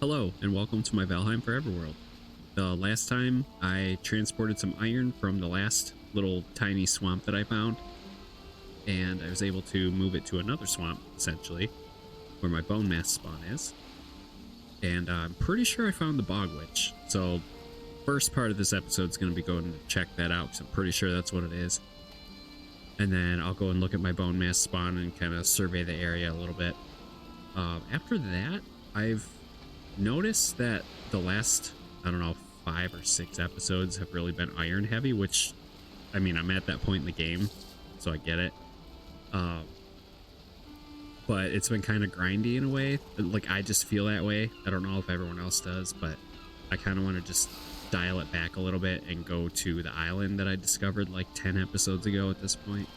Hello, and welcome to my Valheim Forever world. The last time I transported some iron from the last little tiny swamp that I found, and I was able to move it to another swamp, essentially, where my Bonemass spawn is. And I'm pretty sure I found the Bog Witch. So, first part of this episode is going to be going to check that out, because I'm pretty sure that's what it is. And then I'll go and look at my Bonemass spawn and kind of survey the area a little bit. After that, I've noticed that the last, I don't know, 5 or 6 episodes have really been iron heavy, which, I mean, I'm at that point in the game, so I get it. But it's been kind of grindy in a way. Like, I just feel that way. I don't know if everyone else does, but I kind of want to just dial it back a little bit and go to the island that I discovered like 10 episodes ago at this point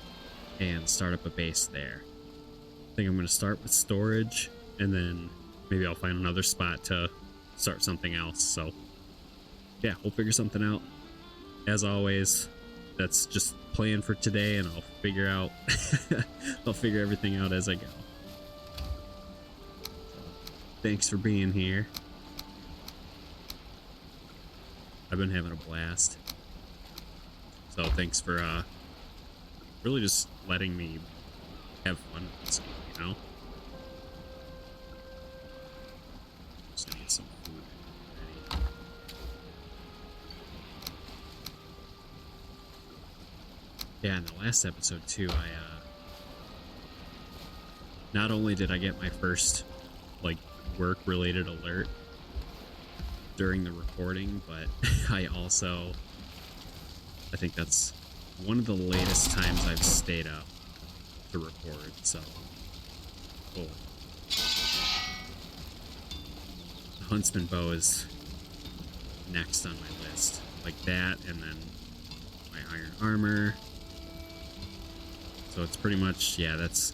and start up a base there. I think I'm going to start with storage, and then maybe I'll find another spot to start something else. So yeah, we'll figure something out. As always, that's just plan for today, and I'll figure out I'll figure everything out as I go. Thanks for being here. I've been having a blast. So thanks for really just letting me have fun with this game, you know? Just need some food ready. Yeah, in the last episode too, I not only did I get my first like work related alert during the recording, but I think that's one of the latest times I've stayed up to record, so cool. The Huntsman bow is next on my list, like that, and then my iron armor. So it's pretty much, yeah, that's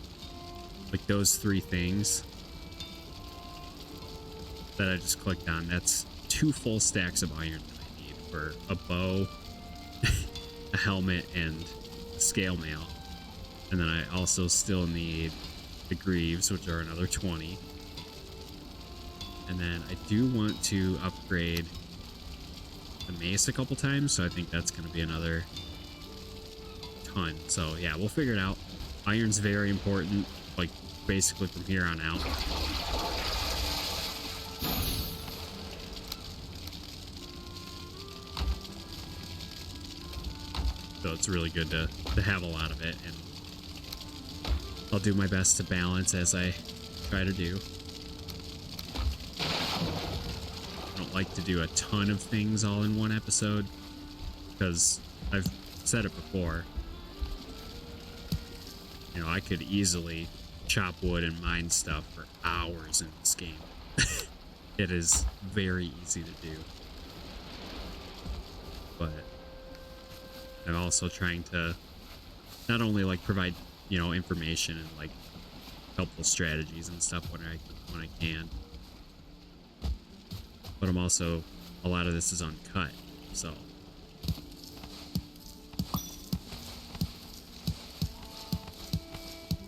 like those 3 things that I just clicked on. That's 2 full stacks of iron that I need for a bow, a helmet, and a scale mail. And then I also still need the greaves, which are another 20. And then I do want to upgrade the mace a couple times, so I think that's going to be another ton. So yeah, we'll figure it out. Iron's very important, like basically from here on out. So it's really good to have a lot of it, and I'll do my best to balance as I try to do. I don't like to do a ton of things all in one episode, because I've said it before. You know, I could easily chop wood and mine stuff for hours in this game. It is very easy to do. But I'm also trying to not only like provide, you know, information and like helpful strategies and stuff when I can, but I'm also, a lot of this is uncut, so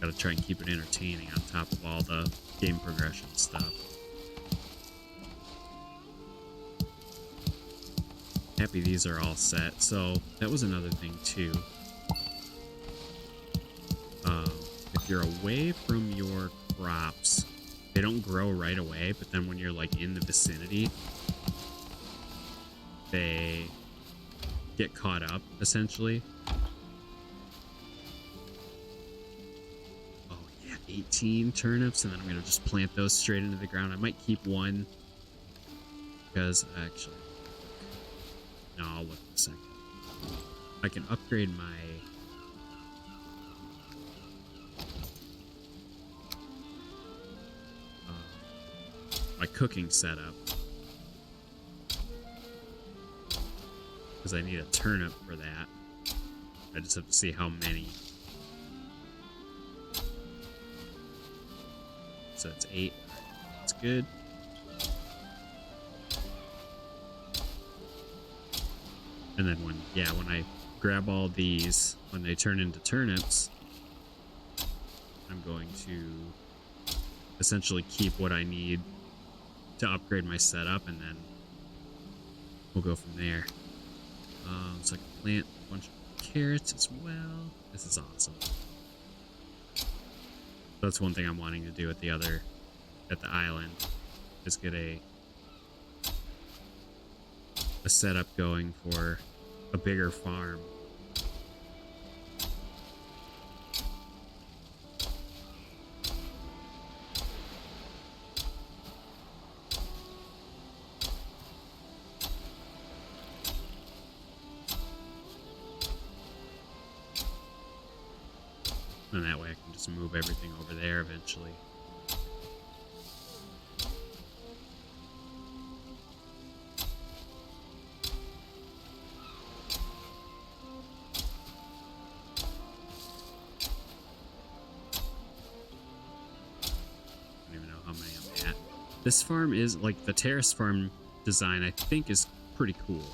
gotta try and keep it entertaining on top of all the game progression stuff. Happy these are all set. So that was another thing too. If you're away from your crops, they don't grow right away, but then when you're like in the vicinity, they get caught up essentially. Oh yeah, 18 turnips, and then I'm gonna just plant those straight into the ground. I might keep one because actually, no, I'll look in a second. I can upgrade my cooking setup, because I need a turnip for that. I just have to see how many. So it's 8. That's good. And then when I grab all these, when they turn into turnips, I'm going to essentially keep what I need to upgrade my setup, and then we'll go from there. So I can plant a bunch of carrots as well. This is awesome. That's one thing I'm wanting to do at the island, is get a setup going for a bigger farm. And that way I can just move everything over there eventually. I don't even know how many I'm at. This farm is, like, the terrace farm design, I think, is pretty cool.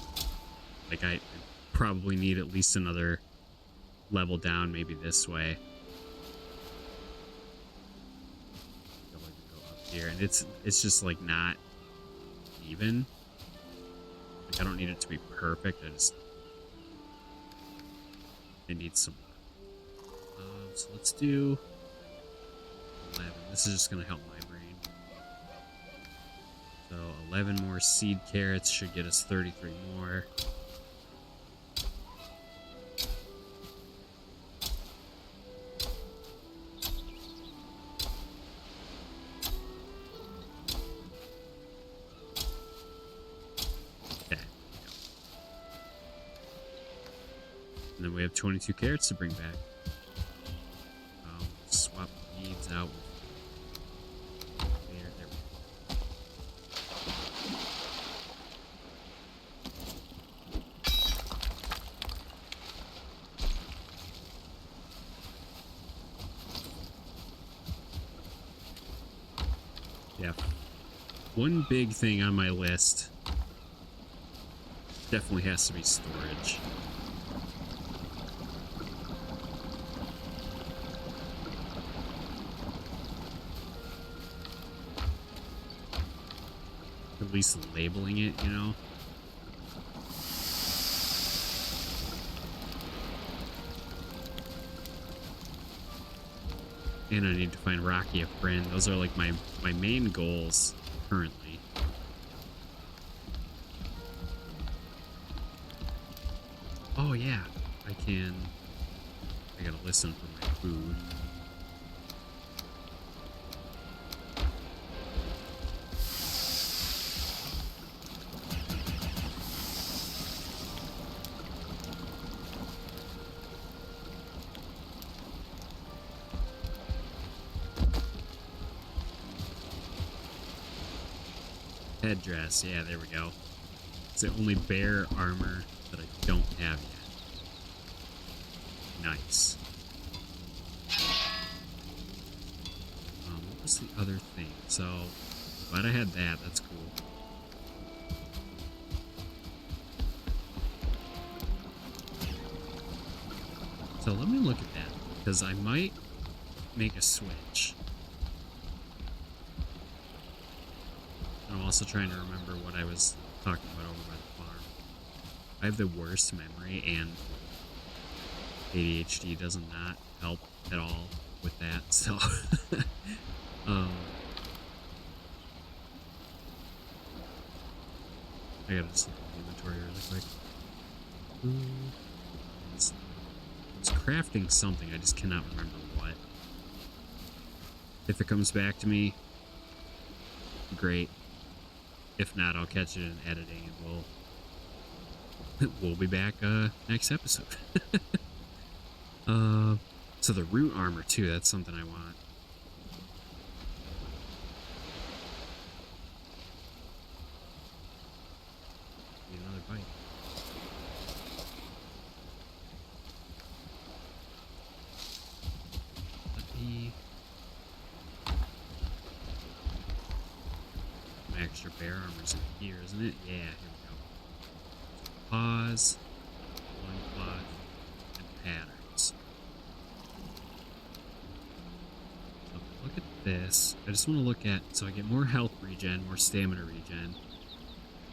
Like, I probably need at least another level down, maybe this way. Here, and it's just like not even. Like, I don't need it to be perfect. It needs some work. So let's do 11. This is just gonna help my brain. So 11 more seed carrots should get us 33 more. And then we have 22 carrots to bring back. Swap weeds out. There we go. Yeah. One big thing on my list definitely has to be storage. At least labeling it, you know. And I need to find Rocky a friend. Those are like my main goals currently. Oh yeah, I gotta listen for my food. Headdress, yeah, there we go. It's the only bear armor that I don't have yet. Nice. What was the other thing? So, glad I had that. That's cool. So let me look at that, because I might make a switch. I'm also trying to remember what I was talking about over by the farm. I have the worst memory, and ADHD does not help at all with that, so I gotta just look at the inventory really quick. It's crafting something, I just cannot remember what. If it comes back to me, great. If not, I'll catch it in editing, and we'll be back next episode. So the root armor too, that's something I want. Need another bite. My extra bear armor's in here, isn't it? Yeah, here we go. Paws, loincloth, and patterns. So look at this. I just want to look at, so I get more health regen, more stamina regen,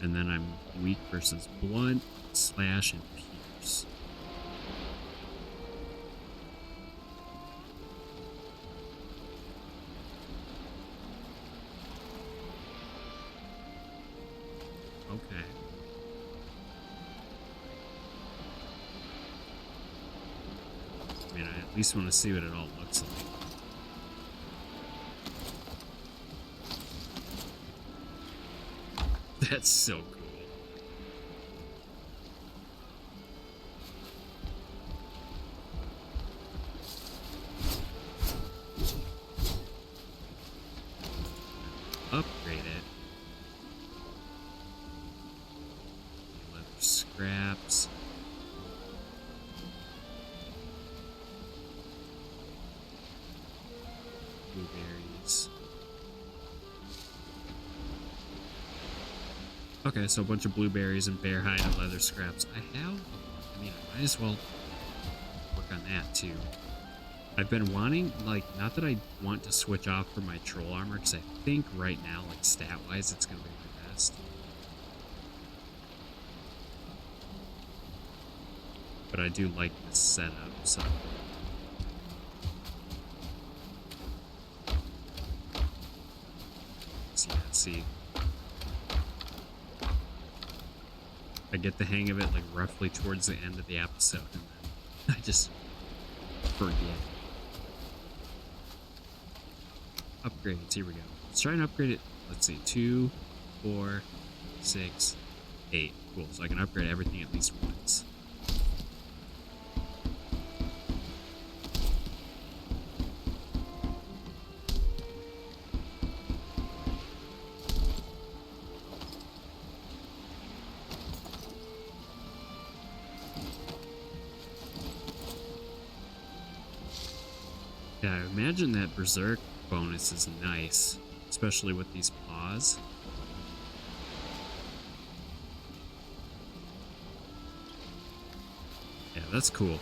and then I'm weak versus blunt, slash, and pierce. Okay. I mean, I at least want to see what it all looks like. That's so cool. Upgrade it. Leather scraps. Blueberries. Okay, so a bunch of blueberries and bear hide and leather scraps. I mean, I might as well work on that too. I've been wanting, like, not that I want to switch off for my troll armor, because I think right now, like, stat-wise, it's going to be my best. But I do like this setup, so... see. I get the hang of it, like, roughly towards the end of the episode, and then I just forget. Upgrades, here we go. Let's try and upgrade it. Let's see, 2, 4, 6, 8. Cool, so I can upgrade everything at least once. Yeah, I imagine that Berserk bonus is nice, especially with these paws. Yeah, that's cool.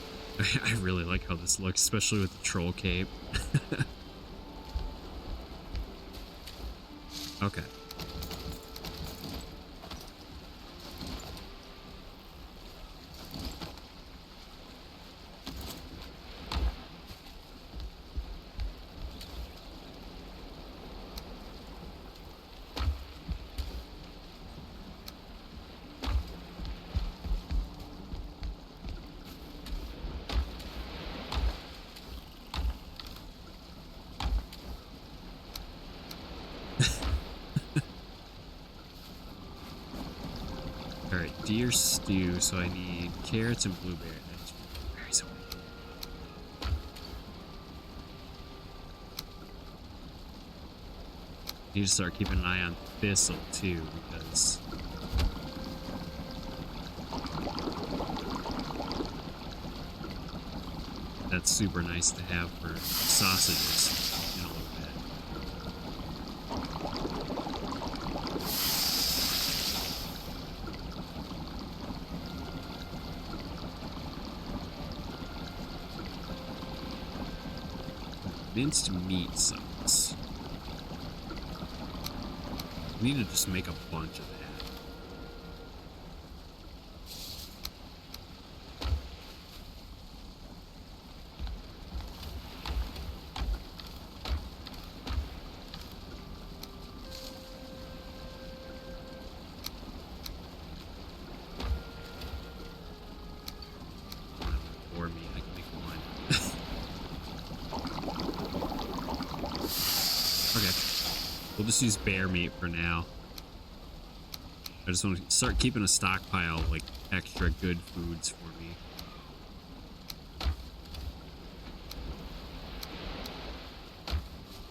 I really like how this looks, especially with the troll cape. Okay. Deer stew, so I need carrots and blueberries. Need to start keeping an eye on thistle too, because that's super nice to have for sausages in a little bit. Minced meat sauce. We need to just make a bunch of that. For me, I can make one. Okay. We'll just use bear meat for now. I just want to start keeping a stockpile of, like, extra good foods for me.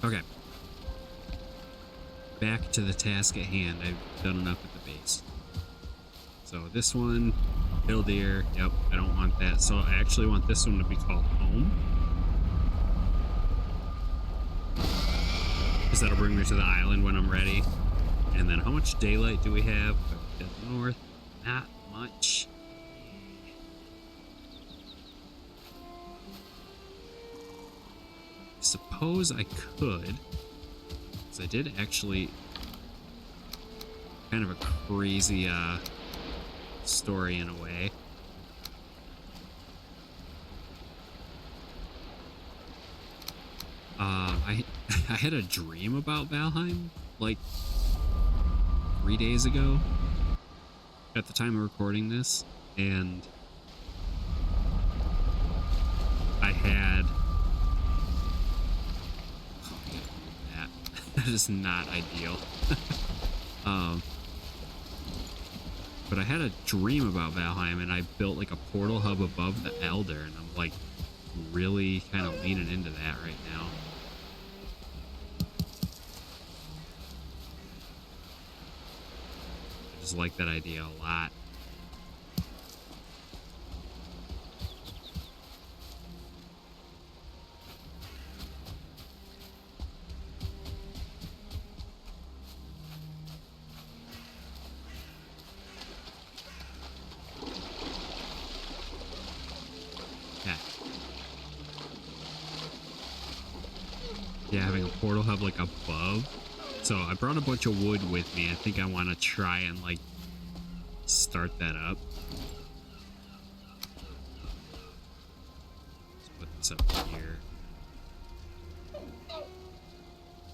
Okay. Back to the task at hand. I've done enough at the base. So this one, hill deer. Yep, I don't want that. So I actually want this one to be called home. Because that'll bring me to the island when I'm ready. And then how much daylight do we have? To the north, not much. Suppose I could I did actually kind of a crazy story in a way. I I had a dream about Valheim like 3 days ago at the time of recording this, and I had that is not ideal. um but I had a dream about Valheim, and I built like a portal hub above the Elder, and I'm like really kind of leaning into that right now. I just like that idea a lot. Yeah, having a portal hub like above. So I brought a bunch of wood with me. I think I want to try and like start that up. Let's put this up here.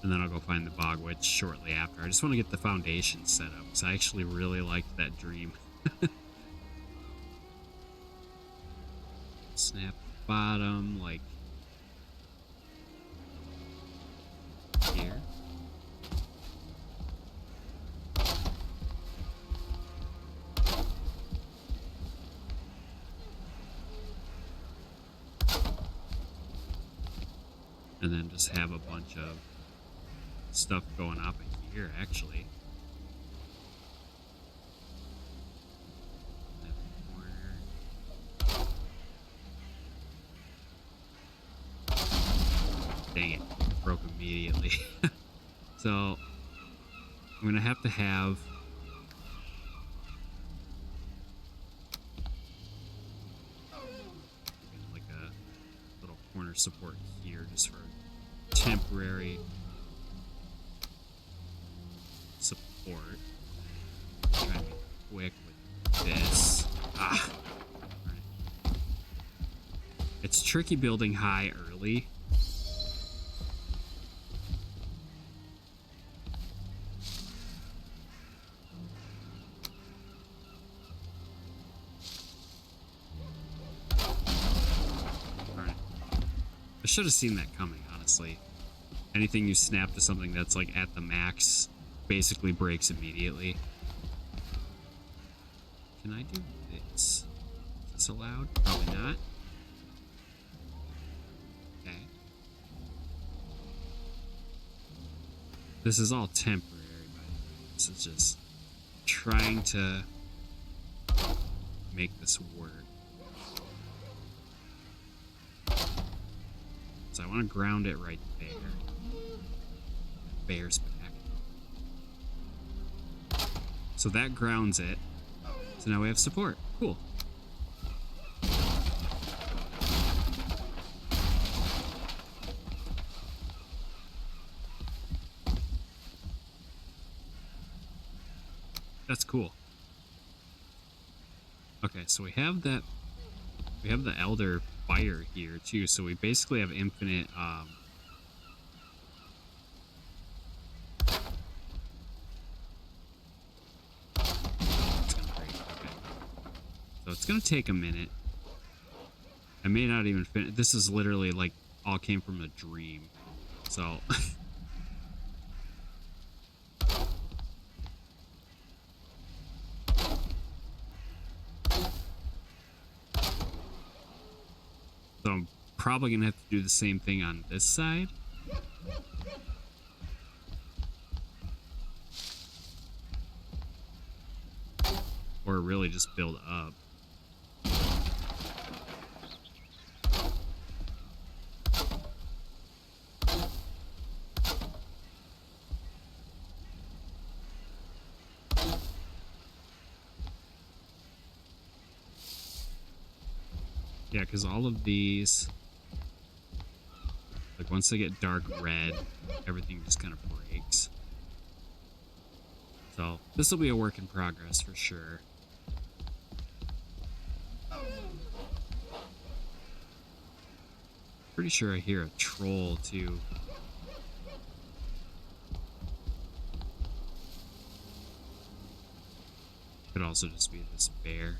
And then I'll go find the Bog Witch shortly after. I just want to get the foundation set up because I actually really liked that dream. Snap bottom, like here. And then just have a bunch of stuff going up in here, actually. Dang it, broke immediately. So I'm gonna have to have like a little corner support here just for temporary support. Try to be quick with this. Right. It's tricky building high early. I should have seen that coming, honestly. Anything you snap to something that's like at the max basically breaks immediately. Can I do this? Is this allowed? Probably not. Okay. This is all temporary, by the way. This is just trying to make this work. So I want to ground it right there. Bear's back. So that grounds it. So now we have support. Cool. That's cool. Okay, so we have that. We have the Elder Fire here too, so we basically have infinite it's gonna break. Okay. So it's gonna take a minute. I may not even finish. This is literally like all came from a dream. So So I'm probably gonna have to do the same thing on this side. Or really just build up. Yeah, because all of these, like once they get dark red, everything just kind of breaks. So this will be a work in progress for sure. Pretty sure I hear a troll too. Could also just be this bear.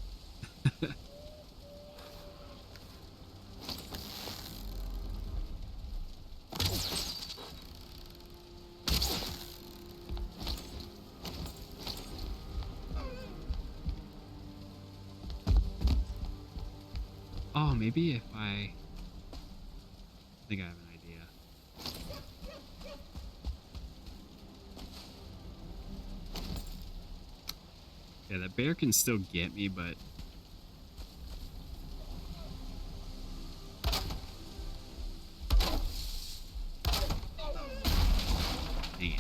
Oh, maybe if I think I have an idea. Yeah, that bear can still get me, but dang it.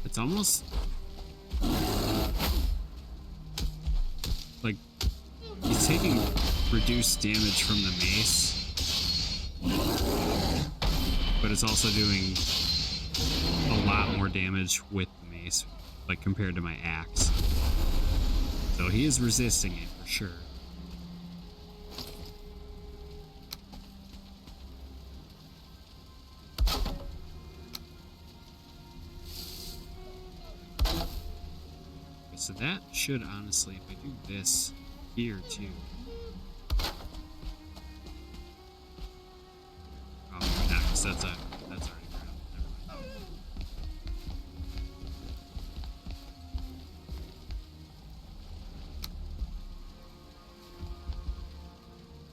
It's almost like he's taking reduced damage from the mace, but it's also doing a lot more damage with the mace, like compared to my axe. So he is resisting it for sure. So that should honestly, if I do this here too. Oh, maybe not, because that's already ground. Never mind.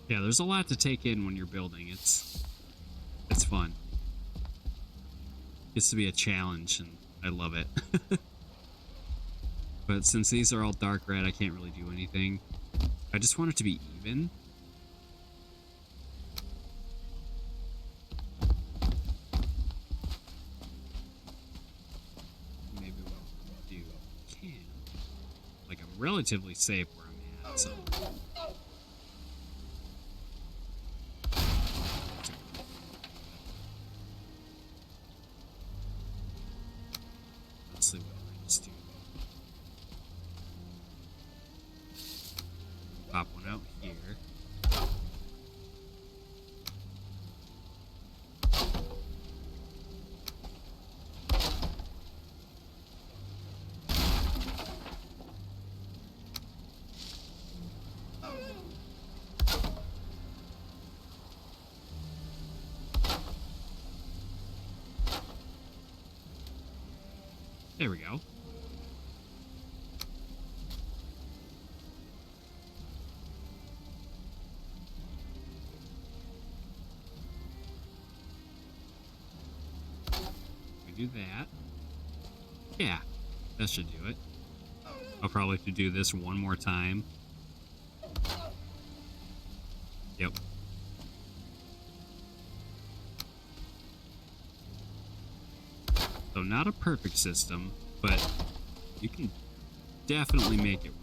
Yeah, there's a lot to take in when you're building. It's fun. Gets to be a challenge, and I love it. But since these are all dark red, I can't really do anything. I just want it to be even. Maybe what I'll do can. Like, I'm relatively safe where I'm at, so. Honestly, what do I just do? Pop one out here. There we go. Do that. Yeah, that should do it. I'll probably have to do this one more time. Yep. So not a perfect system, but you can definitely make it work.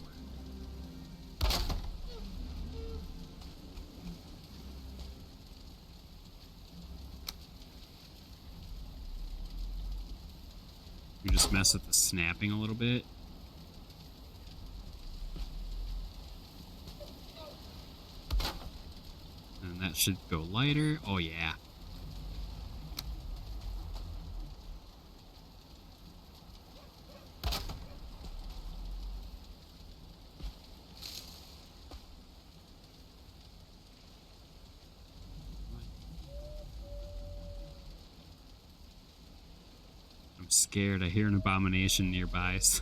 You just mess with the snapping a little bit. And that should go lighter. Oh yeah. I'm scared. I hear an abomination nearby, so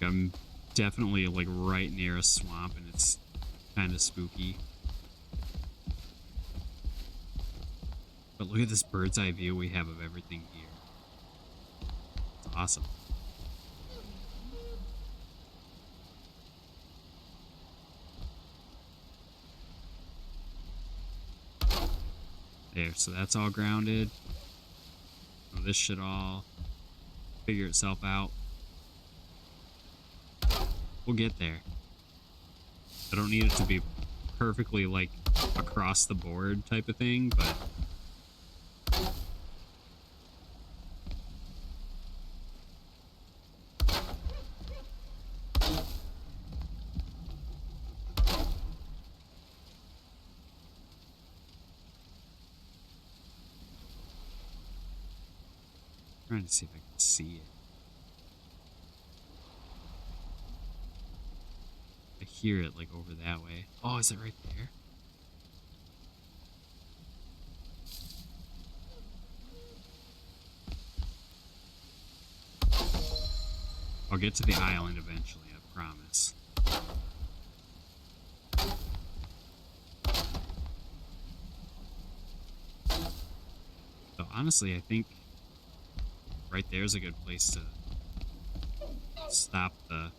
I'm definitely like right near a swamp, and it's kind of spooky. But look at this bird's eye view we have of everything here. It's awesome. There, so that's all grounded. So this should all figure itself out. We'll get there. I don't need it to be perfectly like across the board type of thing, but I'm trying to see if I can see it. I hear it like over that way. Oh, is it right there? I'll get to the island eventually, I promise. So honestly, I think right there's a good place to stop the...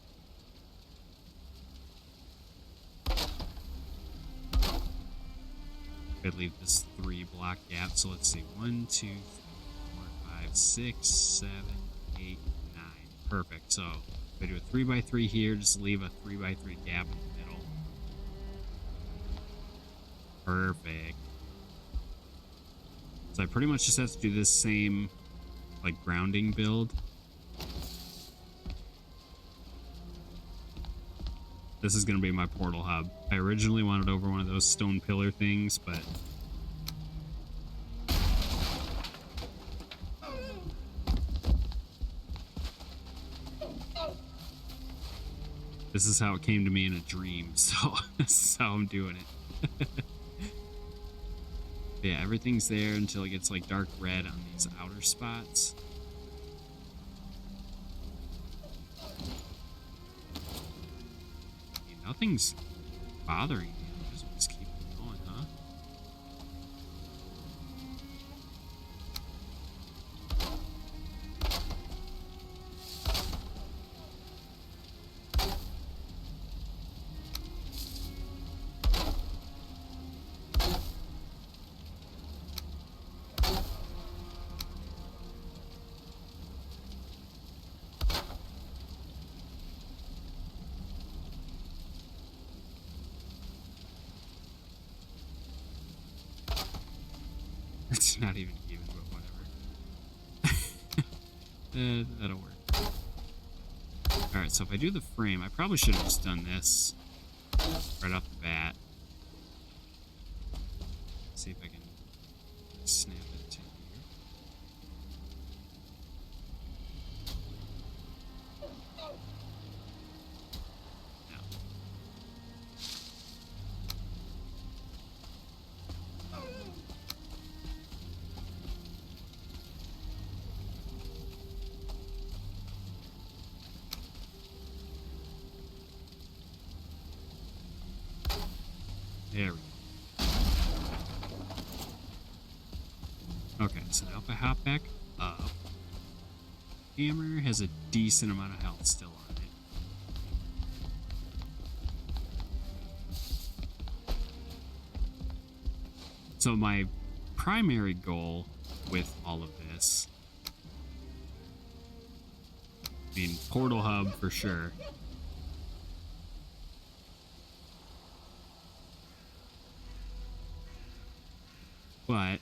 I'd leave this 3-block gap. So let's see. 1, 2, 3, 4, 5, 6, 7, 8, 9. Perfect. So if I do a 3x3 here, just leave a 3x3 gap in the middle. Perfect. So I pretty much just have to do this same like grounding build. This is going to be my portal hub. I originally wanted over one of those stone pillar things, but this is how it came to me in a dream, so this is how I'm doing it. Yeah, everything's there until it gets like dark red on these outer spots. I mean, nothing's bothering me. Just keep going, huh? It's not even even, but whatever. That'll work. Alright, so if I do the frame, I probably should have just done this right off the bat. See if I can snap it to here. No. There we go. Okay, so now if I hop back up, hammer has a decent amount of health still on it. So my primary goal with all of this, I mean, portal hub for sure. But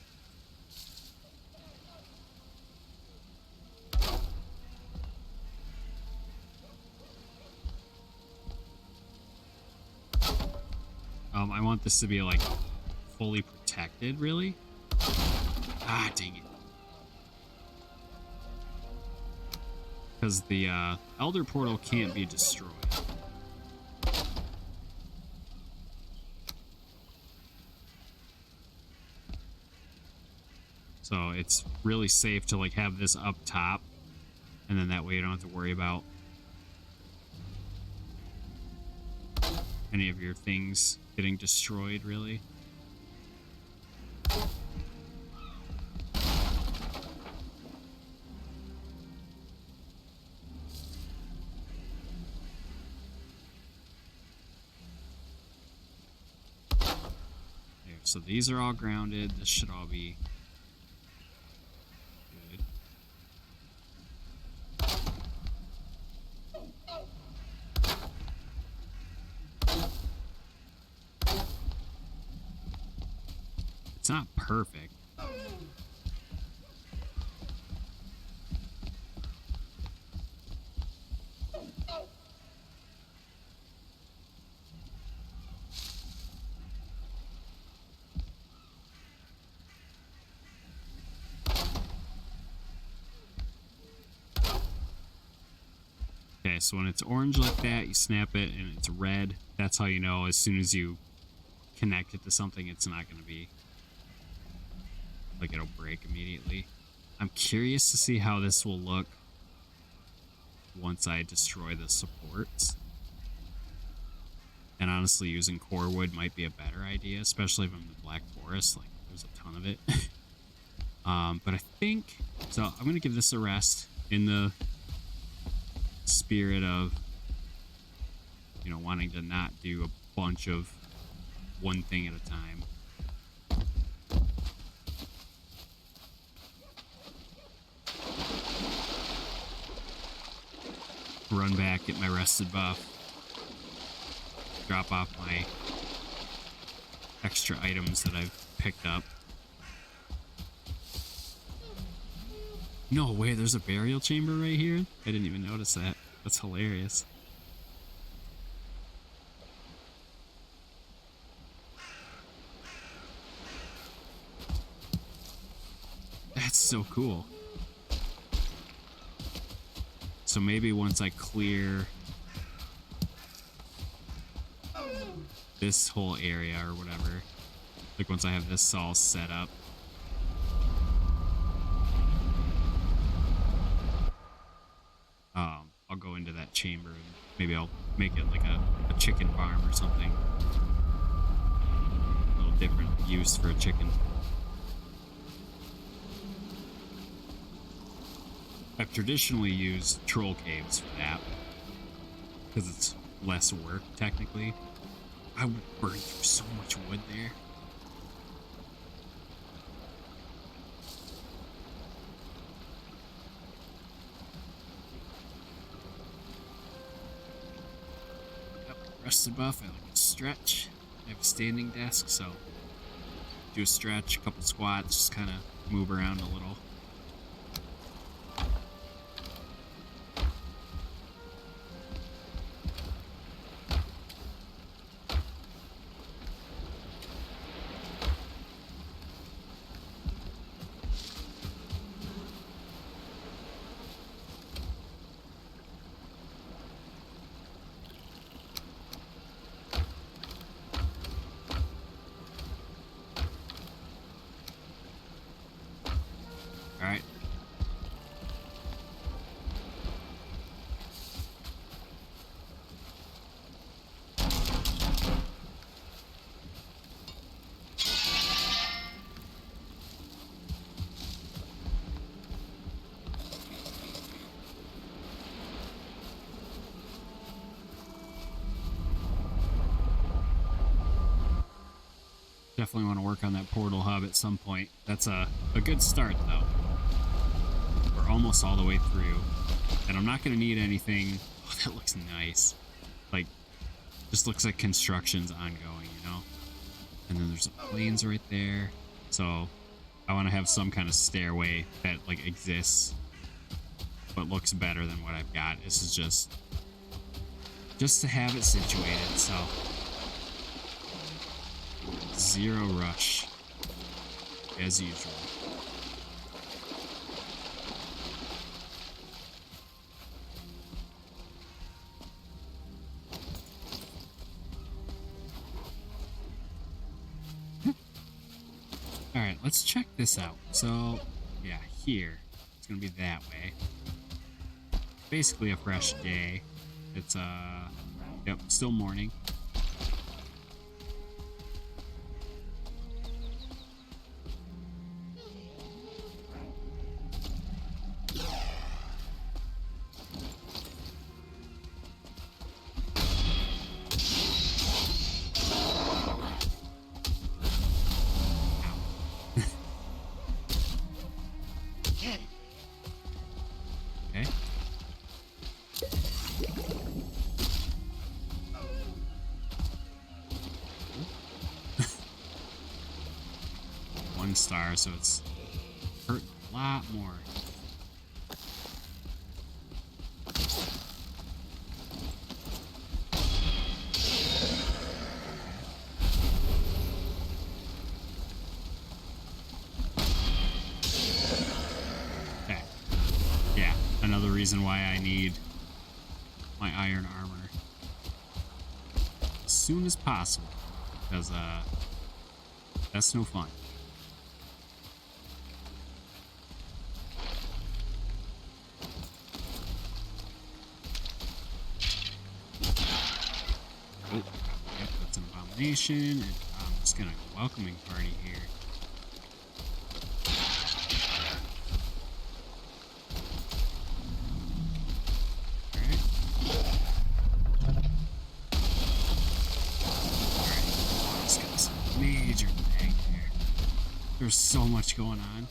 I want this to be like fully protected, really. Ah, dang it. Because the Elder Portal can't be destroyed. So it's really safe to like have this up top, and then that way you don't have to worry about any of your things getting destroyed, really. There, so these are all grounded. This should all be good. It's not perfect. Okay, so when it's orange like that, you snap it and it's red. That's how you know as soon as you connect it to something, it's not going to be like it'll break immediately. I'm curious to see how this will look once I destroy the supports. And honestly, using core wood might be a better idea, especially if I'm in the Black Forest. Like, there's a ton of it. But I think, so I'm going to give this a rest in the spirit of, you know, wanting to not do a bunch of one thing at a time. Run back, get my rested buff, drop off my extra items that I've picked up. No way, there's a burial chamber right here? I didn't even notice that. That's hilarious. That's so cool. So maybe once I clear this whole area or whatever, like once I have this all set up, I'll go into that chamber and maybe I'll make it like a chicken farm or something. A little different use for a chicken. I've traditionally used troll caves for that because it's less work technically. I would burn through so much wood there. Yep, rested buff, I like to stretch. I have a standing desk, so do a stretch, a couple squats, just kind of move around a little. Alright. Definitely want to work on that portal hub at some point. That's a good start, though. We're almost all the way through. And I'm not going to need anything. Oh, that looks nice. Like, just looks like construction's ongoing, you know? And then there's the plains right there. So, I want to have some kind of stairway that, like, exists. But looks better than what I've got. This is just to have it situated, so... Zero rush, as usual. Alright, let's check this out. So, yeah, here. It's gonna be that way. Basically a fresh day. It's, yep, still morning. 1 star, so it's hurting a lot more. Okay. Yeah, another reason why I need my iron armor as soon as possible, because that's no fun. Oh, yep, that's an abomination, and I'm just gonna welcoming party here. Major lag there. There's so much going on.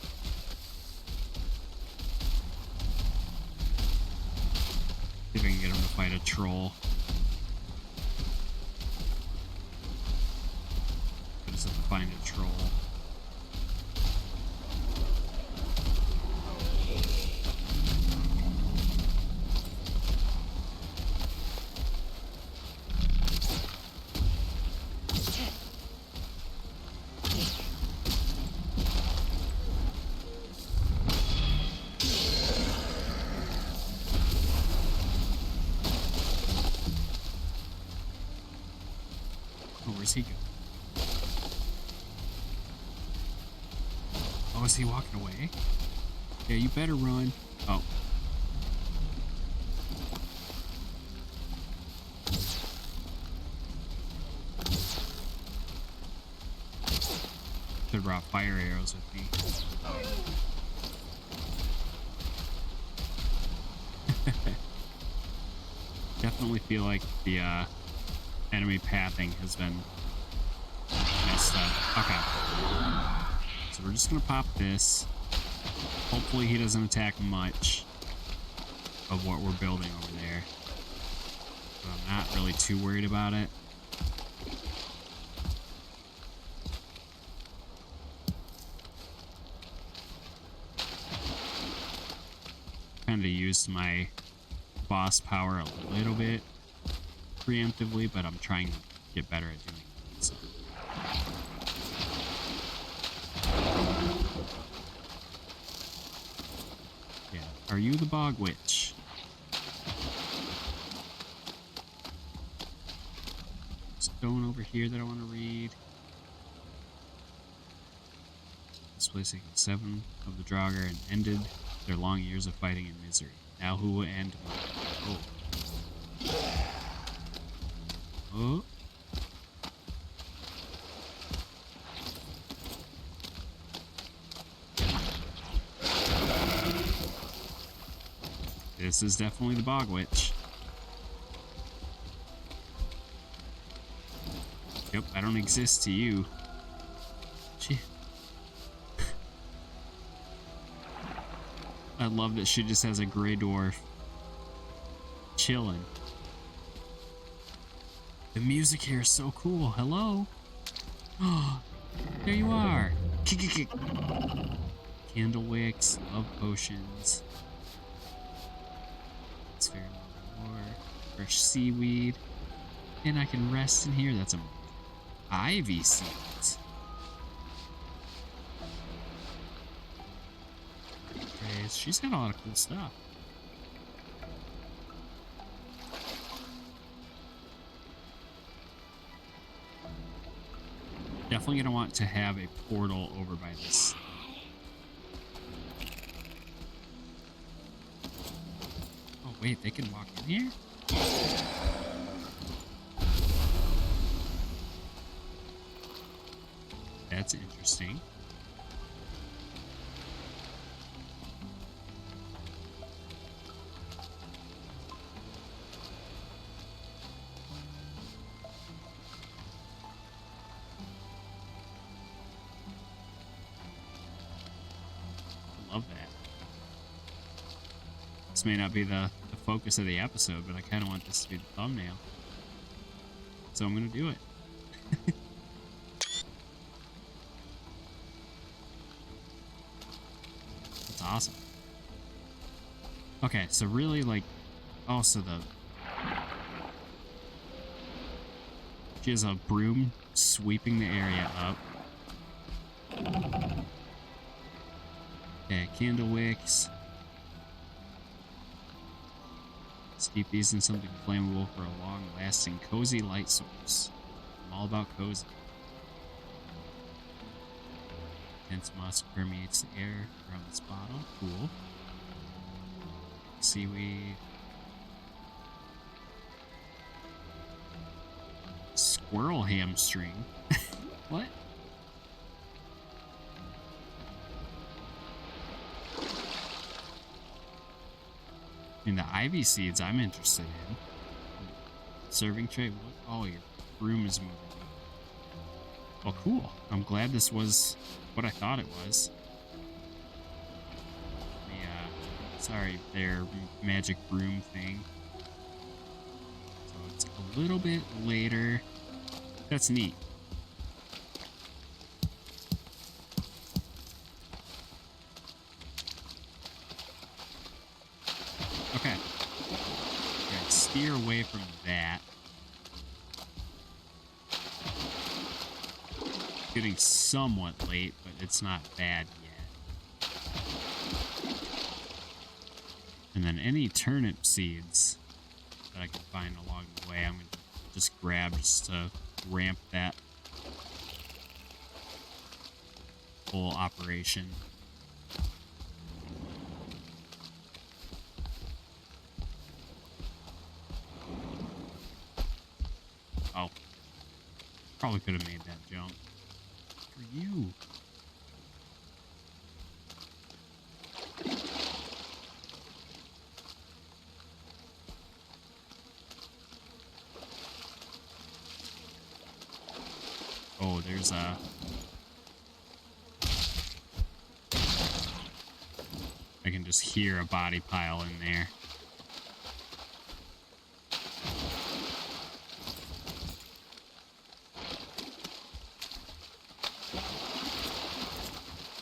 See if I can get him to fight a troll. I just have to find a troll. Where's he going? Oh, is he walking away? Yeah, you better run. Oh. Should have brought fire arrows with me. Definitely feel like the enemy pathing has been messed up. Okay. So we're just gonna pop this. Hopefully he doesn't attack much of what we're building over there. But I'm not really too worried about it. Kinda used my boss power a little bit preemptively, but I'm trying to get better at doing it. So. Yeah, are you the Bog Witch? Stone over here that I want to read. Displacing 7 of the Draugr and ended their long years of fighting and misery. Now who will end mine? Oh. Oh. This is definitely the Bog Witch. Yep, I don't exist to you. She... I love that she just has a gray dwarf chilling. The music here is so cool. Hello? Oh, there you are. Candle wicks, love potions. It's fair more. Fresh seaweed. And I can rest in here. That's amazing. Ivy seeds. Okay, she's got a lot of cool stuff. Definitely gonna want to have a portal over by this. Oh wait, they can walk in here? That's interesting. Love that. This may not be the focus of the episode, but I kind of want this to be the thumbnail. So I'm going to do it. awesome. Okay, so really like, oh, so she has a broom sweeping the area up. Okay, candle wicks. Steep these in something flammable for a long-lasting, cozy light source. I'm all about cozy. Dense musk permeates the air around this bottle. Cool. Seaweed. Squirrel hamstring. What? I mean, the ivy seeds I'm interested in. Serving tray. What? Oh, your broom is moving. Well, cool. I'm glad this was what I thought it was. Sorry, their magic broom thing. So it's a little bit later. That's neat. Okay. Right, steer away from that. Getting somewhat late, but it's not bad yet. And then any turnip seeds that I can find along the way, I'm going to just grab just to ramp that whole operation. Oh. Probably could have made that jump. For you. Oh, there's a... I can just hear a body pile in there.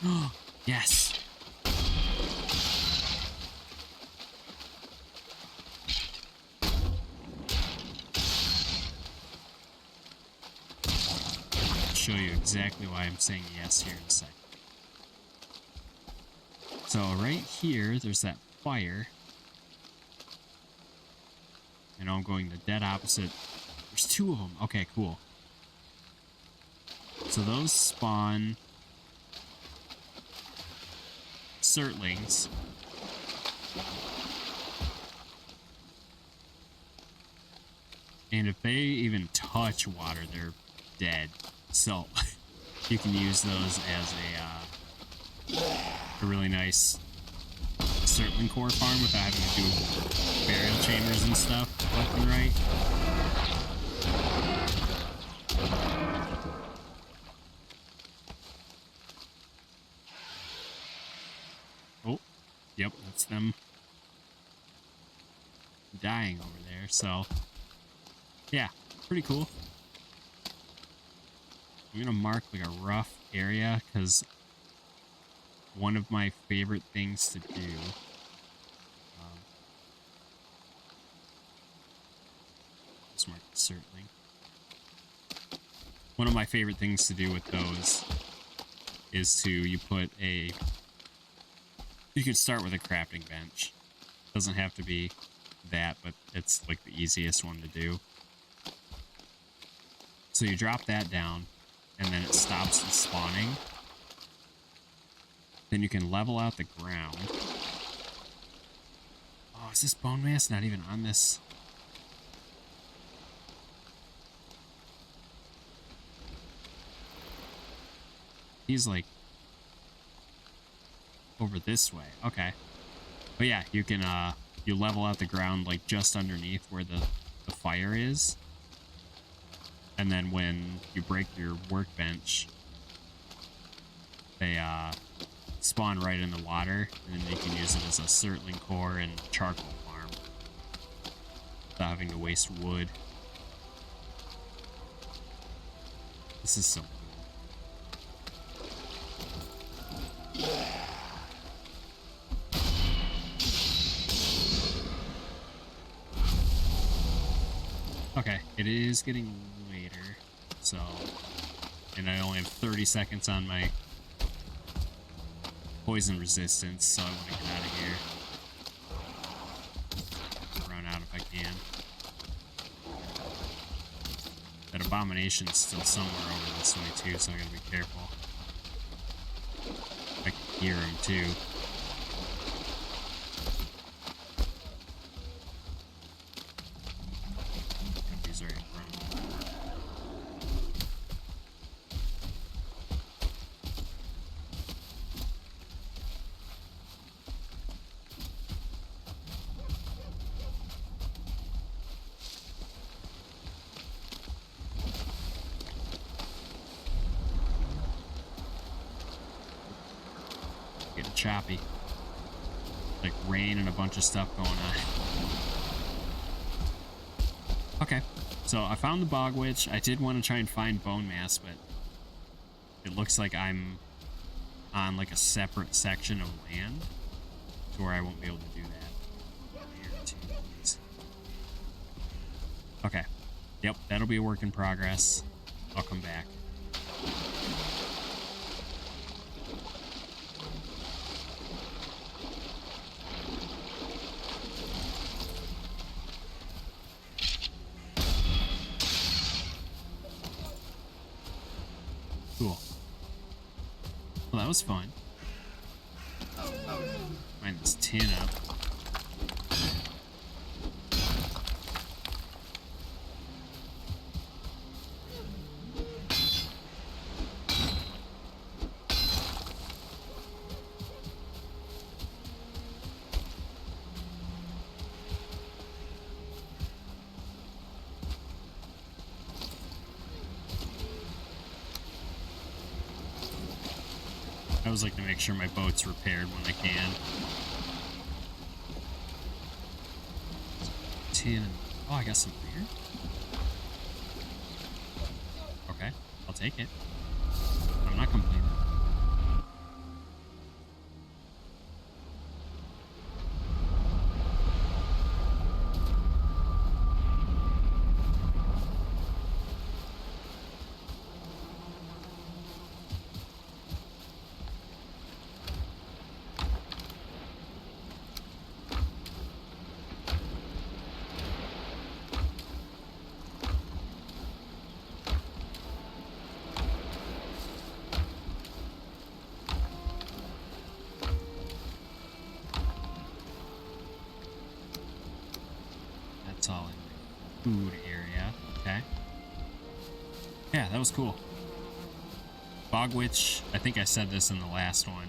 Oh, yes. I'll show you exactly why I'm saying yes here in a second. So right here, there's that fire. And I'm going the dead opposite. There's two of them. Okay, cool. So those spawn Surtlings. And if they even touch water, they're dead. So you can use those as a really nice Surtling core farm without having to do burial chambers and stuff left and right. Oh, yep, that's them dying over there. So, yeah, pretty cool. I'm gonna mark like a rough area because one of my favorite things to do let's mark the Surtling. One of my favorite things to do with those is to you could start with a crafting bench. Doesn't have to be that, but it's like the easiest one to do. So you drop that down and then it stops the spawning. Then you can level out the ground. Oh, is this Bonemass not even on this? He's like over this way. Okay. But yeah, you can you level out the ground like just underneath where the fire is. And then when you break your workbench, they spawn right in the water, and then you can use it as a Surtling core and charcoal farm without having to waste wood. This is so cool. It is getting later, so... And I only have 30 seconds on my poison resistance, so I want to get out of here. Run out if I can. That abomination's still somewhere over this way, too, so I gotta be careful. I can hear him, too. He's right in front of me. Getting choppy. Like rain and a bunch of stuff going on. Okay, so I found the Bog Witch. I did want to try and find Bonemass, but it looks like I'm on like a separate section of land to where I won't be able to do that. Okay, yep, that'll be a work in progress. I'll come back. Cool. Well, that was fun. Find this tin up. I always like to make sure my boat's repaired when I can. Tin. Oh, I got some beer. Okay, I'll take it. I'm not complaining. That's all in the food area. Okay. Yeah, that was cool. Bog Witch, I think I said this in the last one.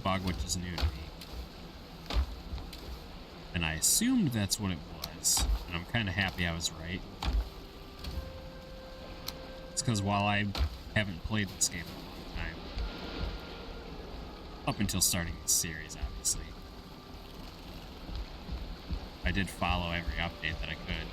Bog Witch is new to me. And I assumed that's what it was. And I'm kind of happy I was right. It's because while I haven't played this game in a long time, up until starting this series, obviously, I did follow every update that I could.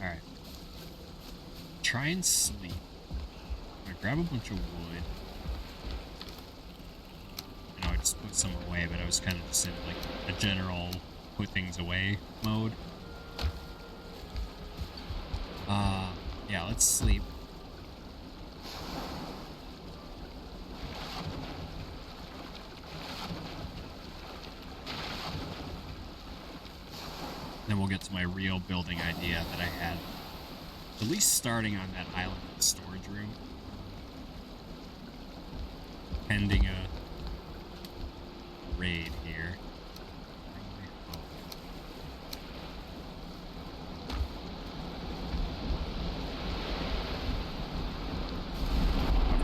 Alright. Try and sleep. I'm gonna grab a bunch of wood. I just put some away, but I was kind of just in like a general put things away mode. Yeah, let's sleep. Then we'll get to my real building idea that I had. At least starting on that island in the storage room. Pending a raid here.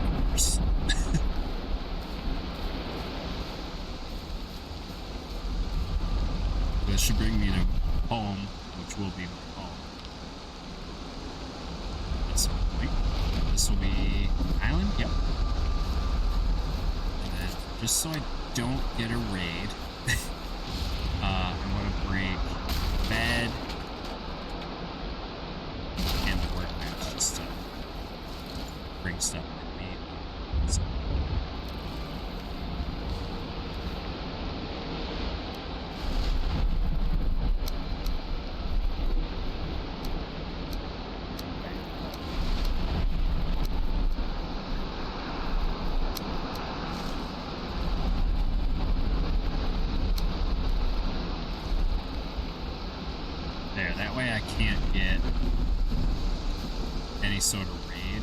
Of course. This should bring me to home, which will be my home. At some point. This will be island? Yep. And then, just so I don't get a raid, I'm going to break bed and the workbench just to bring stuff with me. So, there, that way I can't get any sort of raid.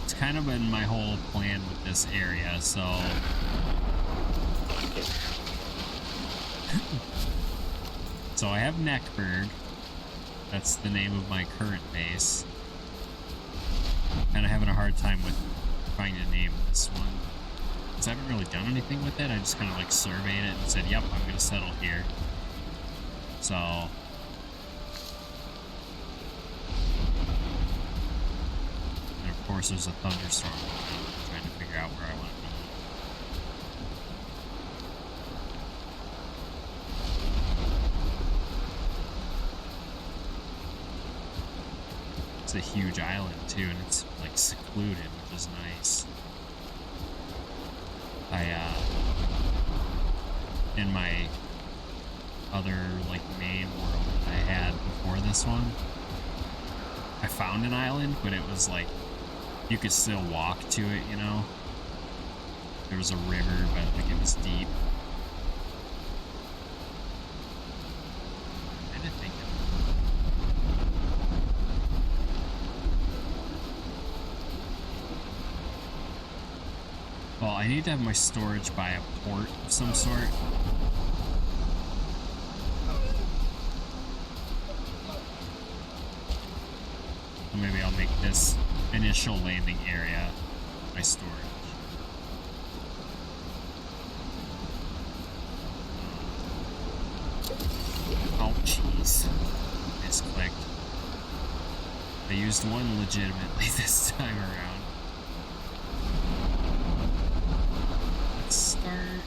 It's kind of been my whole plan with this area, so so I have Neckberg. That's the name of my current base. Kind of having a hard time with trying to name this one. Because I haven't really done anything with it. I just kind of like surveyed it and said, yep, I'm going to settle here. So, and of course there's a thunderstorm. I'm trying to figure out where I want to be. It's a huge island too, and it's like secluded, which is nice. In my other like main world that I had before this one, I found an island, but it was like you could still walk to it, you know. There was a river, but like it was deep. I didn't think well, I need to have my storage by a port of some sort. So maybe I'll make this initial landing area my storage. Oh, jeez. Misclicked. I used one legitimately this time around. Let's start.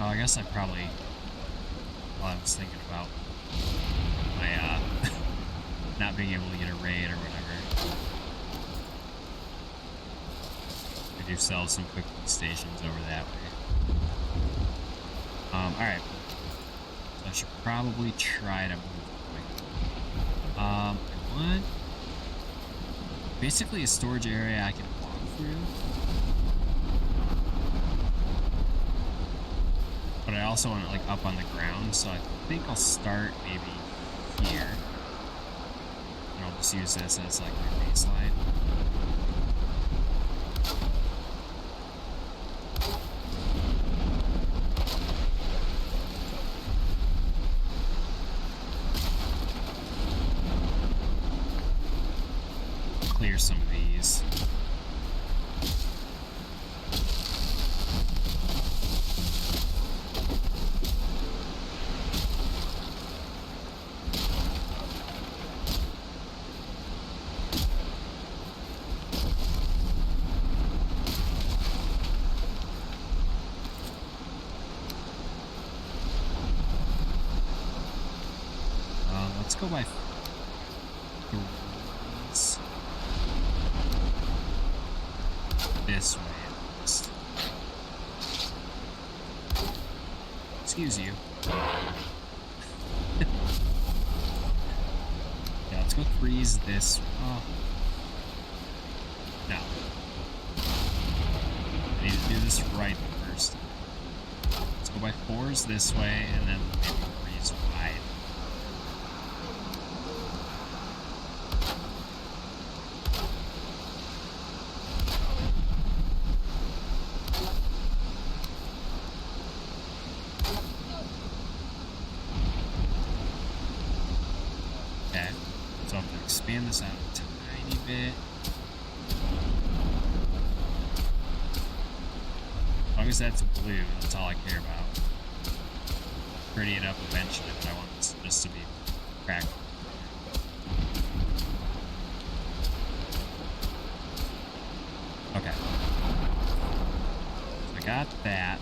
Oh, I guess I probably, while I was thinking about my, not being able to get a raid or whatever, I do sell some quick stations over that way. Alright. So I should probably try to move quick. I want basically a storage area I can walk through. But I also want it like up on the ground, so I think I'll start maybe here. And I'll just use this as like my baseline. Clear some of these. Let's go by threes. This way at least. Excuse you. Yeah, let's go freeze this. Oh. No. I need to do this right first. Let's go by 4s this way, and then maybe freeze wide. Okay, so I'm going to expand this out a tiny bit. As long as that's blue, that's all I care about. Pretty it up eventually, but I want this just to be cracked. Okay. So I got that.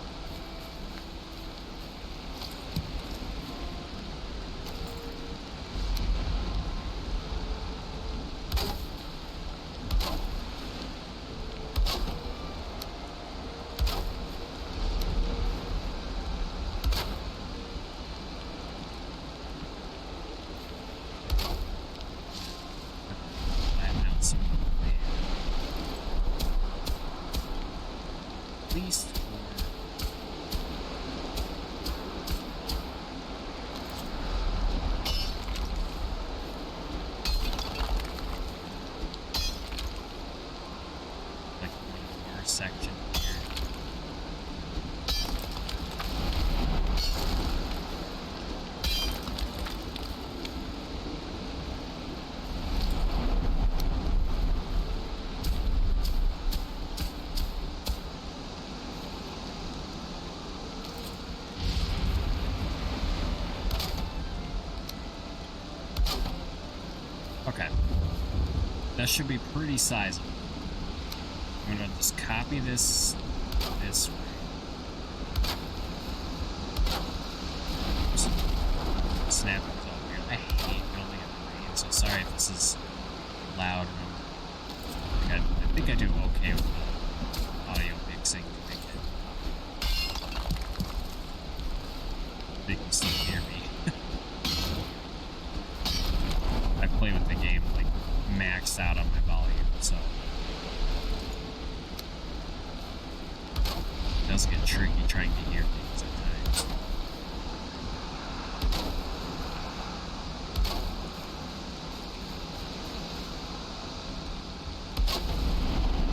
Section here. Okay. That should be pretty sizable. I'm gonna just copy this way. Snap it all weird. I hate building in the rain, so sorry if this is loud. I think I do okay with the audio mixing to make it. They can still hear me. I play with the game like maxed out on my volume, so. It does get tricky trying to hear things at times.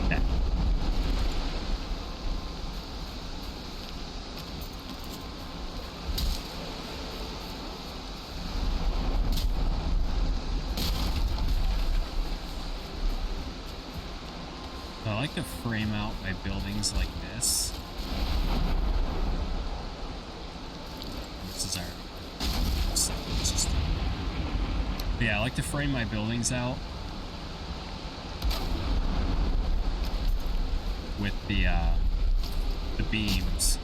Okay. So I like to frame out my buildings like this. This is our system. But yeah, I like to frame my buildings out with the beams.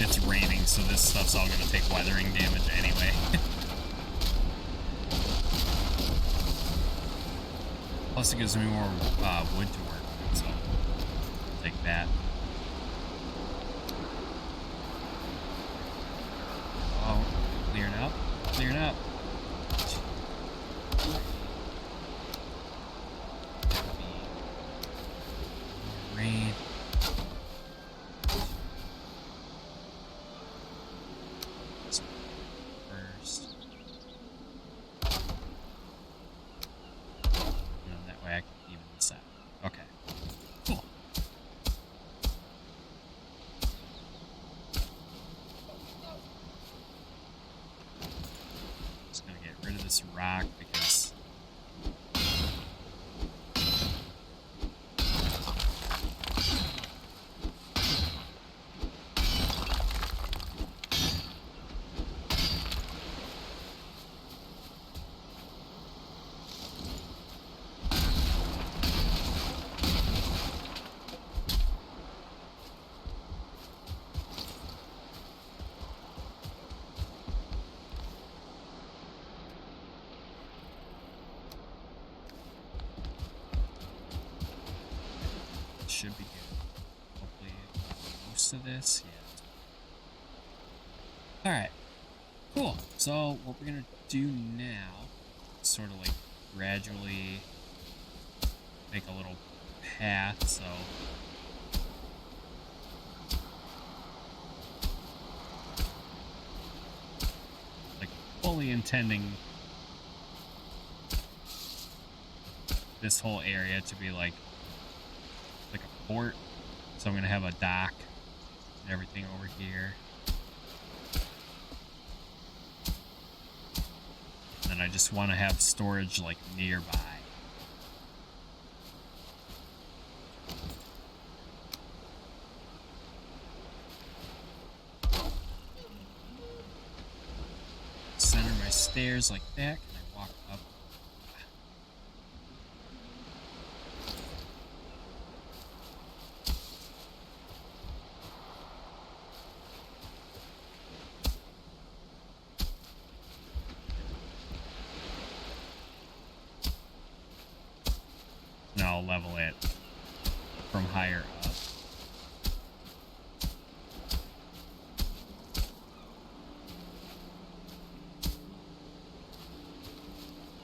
It's raining, so this stuff's all going to take weathering damage anyway. Plus it gives me more wood to work with, so I'll take that. Oh, clearing up, clearing up. Rain. Rock because should be good. Hopefully most of this. Yeah. Alright. Cool. So what we're gonna do now is sort of like gradually make a little path, so like fully intending this whole area to be like a port. So I'm gonna have a dock and everything over here. And I just want to have storage like nearby. Center my stairs like that. Can I walk up? And I'll level it from higher up.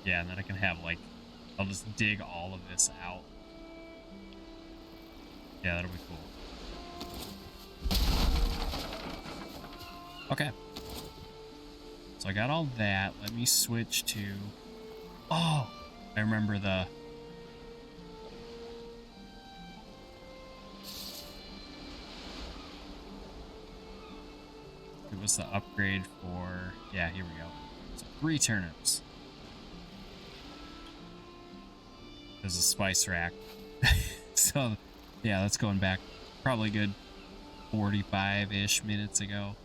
Yeah, and then I can have like, I'll just dig all of this out. Yeah, that'll be cool. Okay. So I got all that. Let me switch to, oh, I remember the, it was the upgrade for, yeah, here we go. So 3 turnips. There's a spice rack. So, yeah, that's going back probably good 45-ish minutes ago.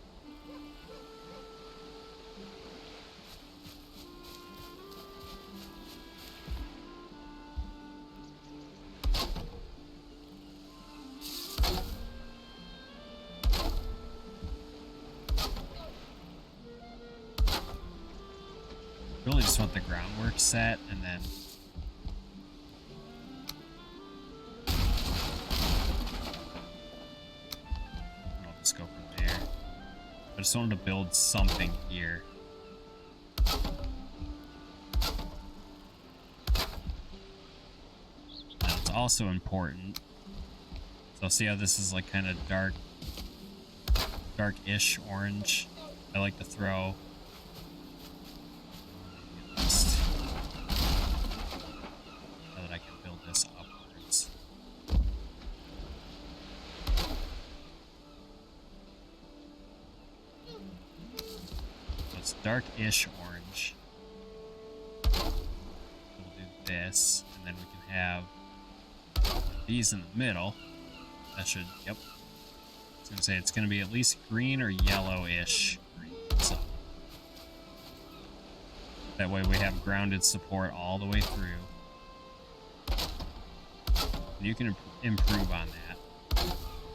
Really just want the groundwork set, and then I'll just go from there. I just wanted to build something here. And it's also important. So see how this is like kind of dark-ish orange. I like to throw dark-ish orange. We'll do this, and then we can have these in the middle. That should, yep. I was gonna say it's gonna be at least green or yellow-ish green, so that way we have grounded support all the way through. And you can improve on that,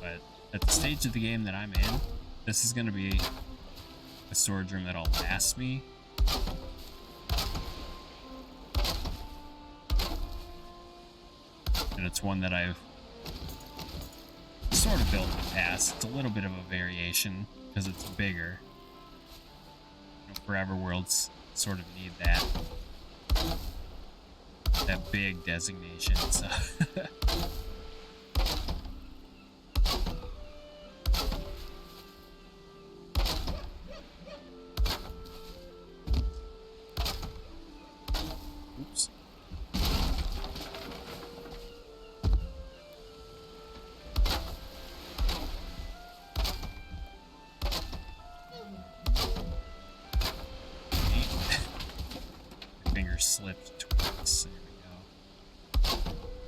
but at the stage of the game that I'm in, this is gonna be a storage room that'll last me. And it's one that I've sort of built in the past. It's a little bit of a variation because it's bigger. You know, Forever Worlds sort of need that big designation, so oops. My finger slipped twice. There we go.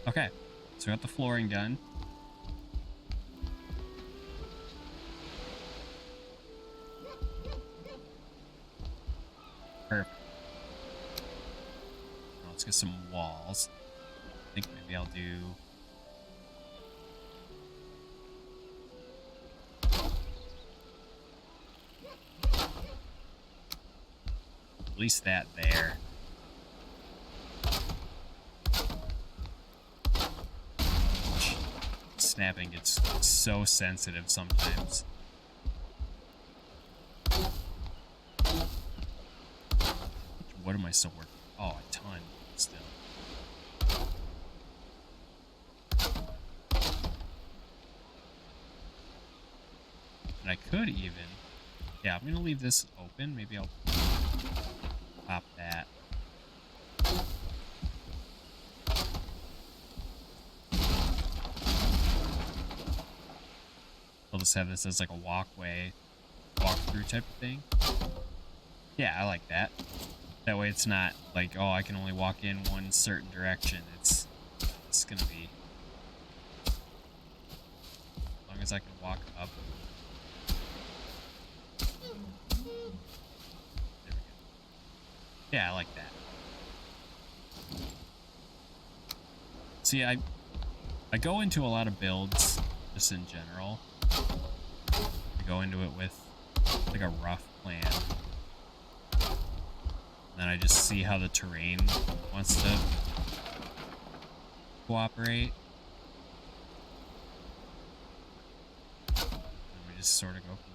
Okay, so we got the flooring done. Perfect. Now let's get some walls. I think maybe I'll do at least that there. snapping gets so sensitive sometimes. What am I still working? Oh, a ton still. And I could even... Yeah, I'm going to leave this open. Maybe I'll pop that. I'll just have this as like a walkway, walk-through type of thing. Yeah, I like that. That way it's not like, oh, I can only walk in one certain direction. It's gonna be... As long as I can walk up. There we go. Yeah, I like that. See, I go into a lot of builds, just in general. I go into it with like a rough plan. And then I just see how the terrain wants to cooperate. And we just sort of go from there.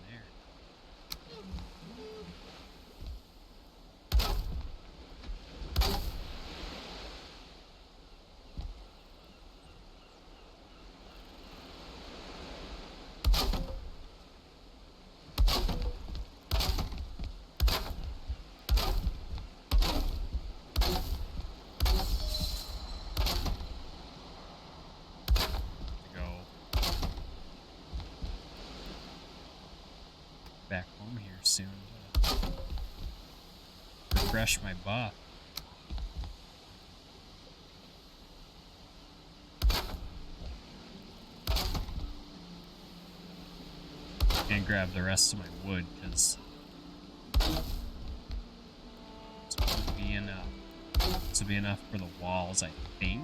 Back home here soon to refresh my buff. And grab the rest of my wood because this won't be enough. This will be enough for the walls, I think.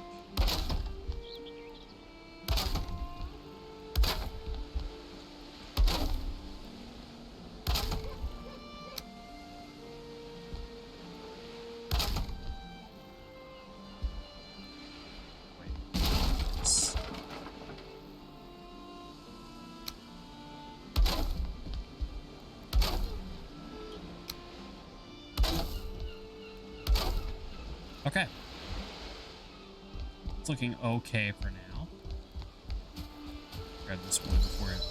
Okay. It's looking okay for now. Grab this wood before it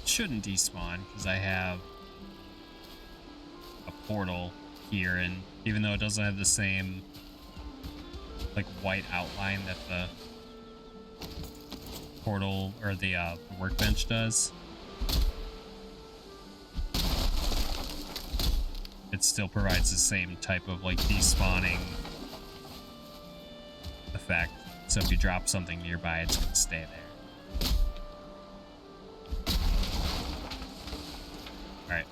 shouldn't despawn, because I have a portal here, and even though it doesn't have the same like white outline that the portal or the workbench does, it still provides the same type of like despawning effect. So if you drop something nearby, it's gonna stay there. Alright.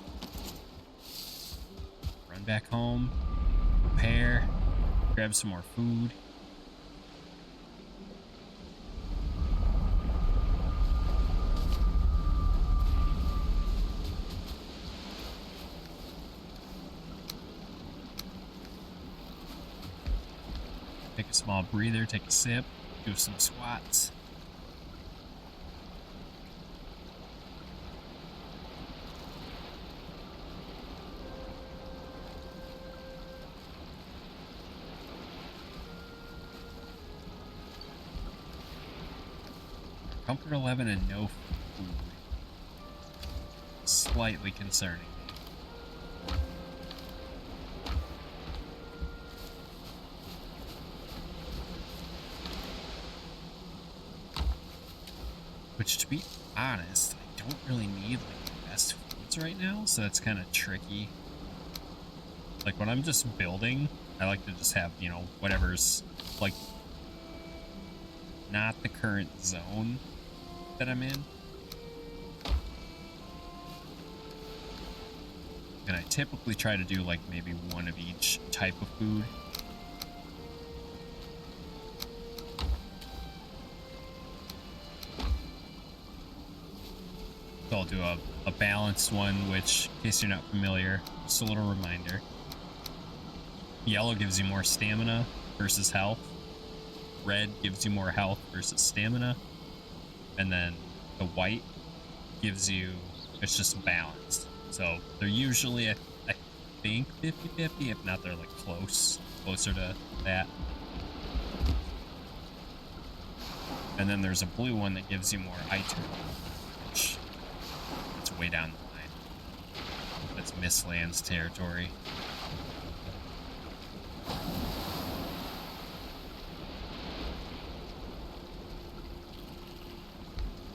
Run back home, repair, grab some more food. Take a small breather, take a sip, do some squats. Comfort 11 and no food. Slightly concerning. Which, to be honest, I don't really need like the best foods right now, so that's kind of tricky. Like when I'm just building, I like to just have, you know, whatever's like not the current zone that I'm in. And I typically try to do like maybe one of each type of food. So I'll do a balanced one, which, in case you're not familiar, just a little reminder. Yellow gives you more stamina versus health. Red gives you more health versus stamina. and then the white gives you, it's just balanced. So they're usually, I think 50-50, if not they're like closer to that. And then there's a blue one that gives you more eye turn, which it's way down the line. That's Mistlands territory.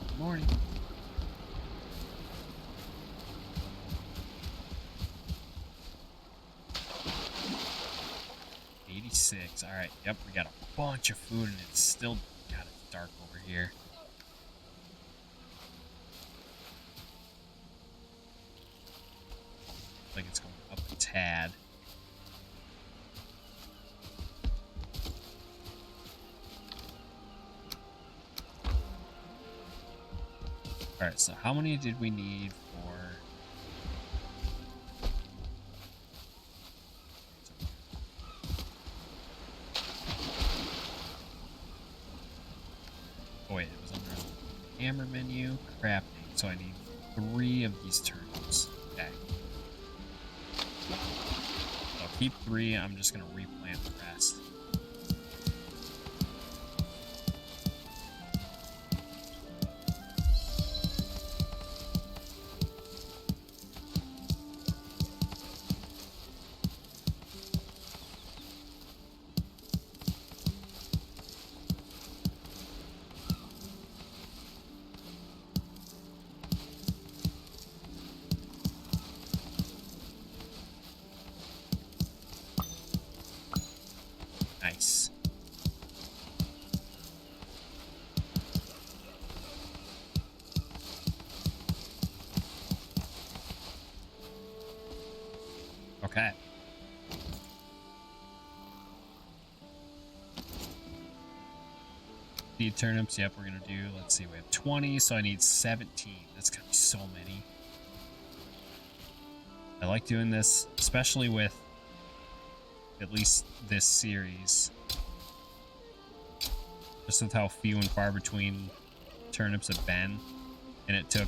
Good morning. All right, yep, we got a bunch of food and it's still, God, it's dark over here. Like it's going up a tad. All right, so how many did we need for... Oh wait, it was under the hammer menu, crafting, so I need 3 of these turnips. Okay. So I'll keep 3, I'm just gonna replant the rest. Nice. Okay. Seed turnips, yep, we're gonna do, let's see, we have 20, so I need 17. That's gonna be so many. I like doing this, especially with at least this series. Just with how few and far between turnips have been. And it took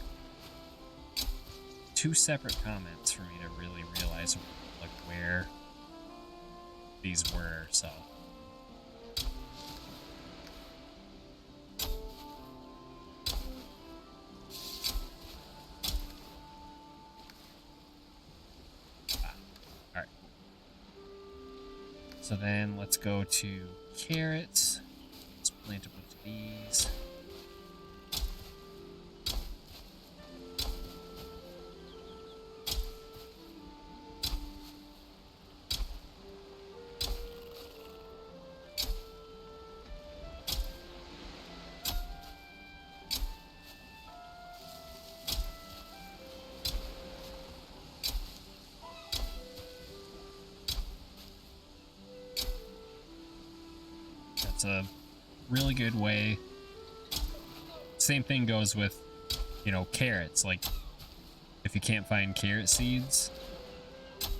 2 separate comments for me to really realize like where these were, so. Alright. So then let's go to carrots. Let's plant a bunch of these. That's a really good way. Same thing goes with, you know, carrots. Like, if you can't find carrot seeds,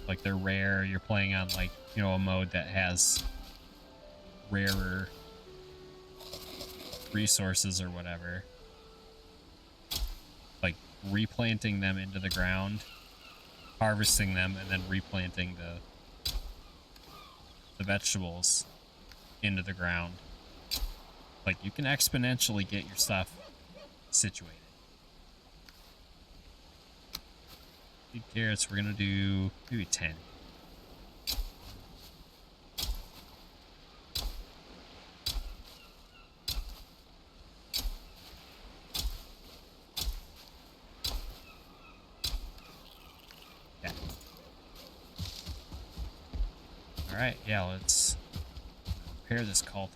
like they're rare, you're playing on, like, you know, a mode that has rarer resources or whatever, like replanting them into the ground, harvesting them, and then replanting the vegetables into the ground. Like, you can exponentially get your stuff situated. Seed carrots, we're gonna do maybe 10. Yeah. Alright, yeah, let's prepare this cultivator.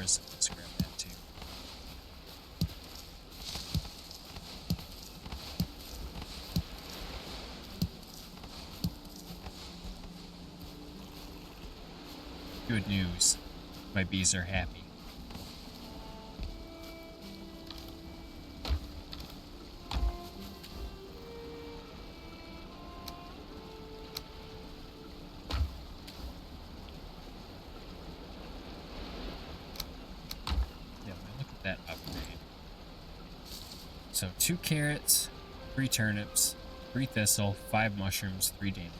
Let's grab that too. Good news. My bees are happy. that upgrade. So 2 carrots, 3 turnips, 3 thistle, 5 mushrooms, 3 damage.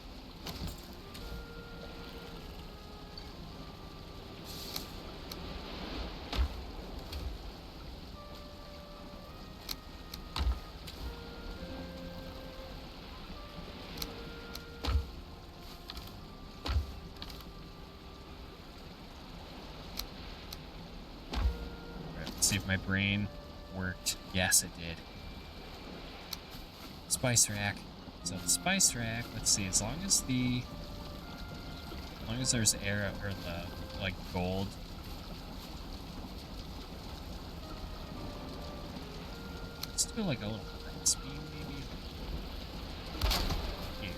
See if my brain worked. Yes, it did. Spice rack. So the spice rack, let's see, as long as there's air or the like gold. Let's do like a little cross beam maybe. Here.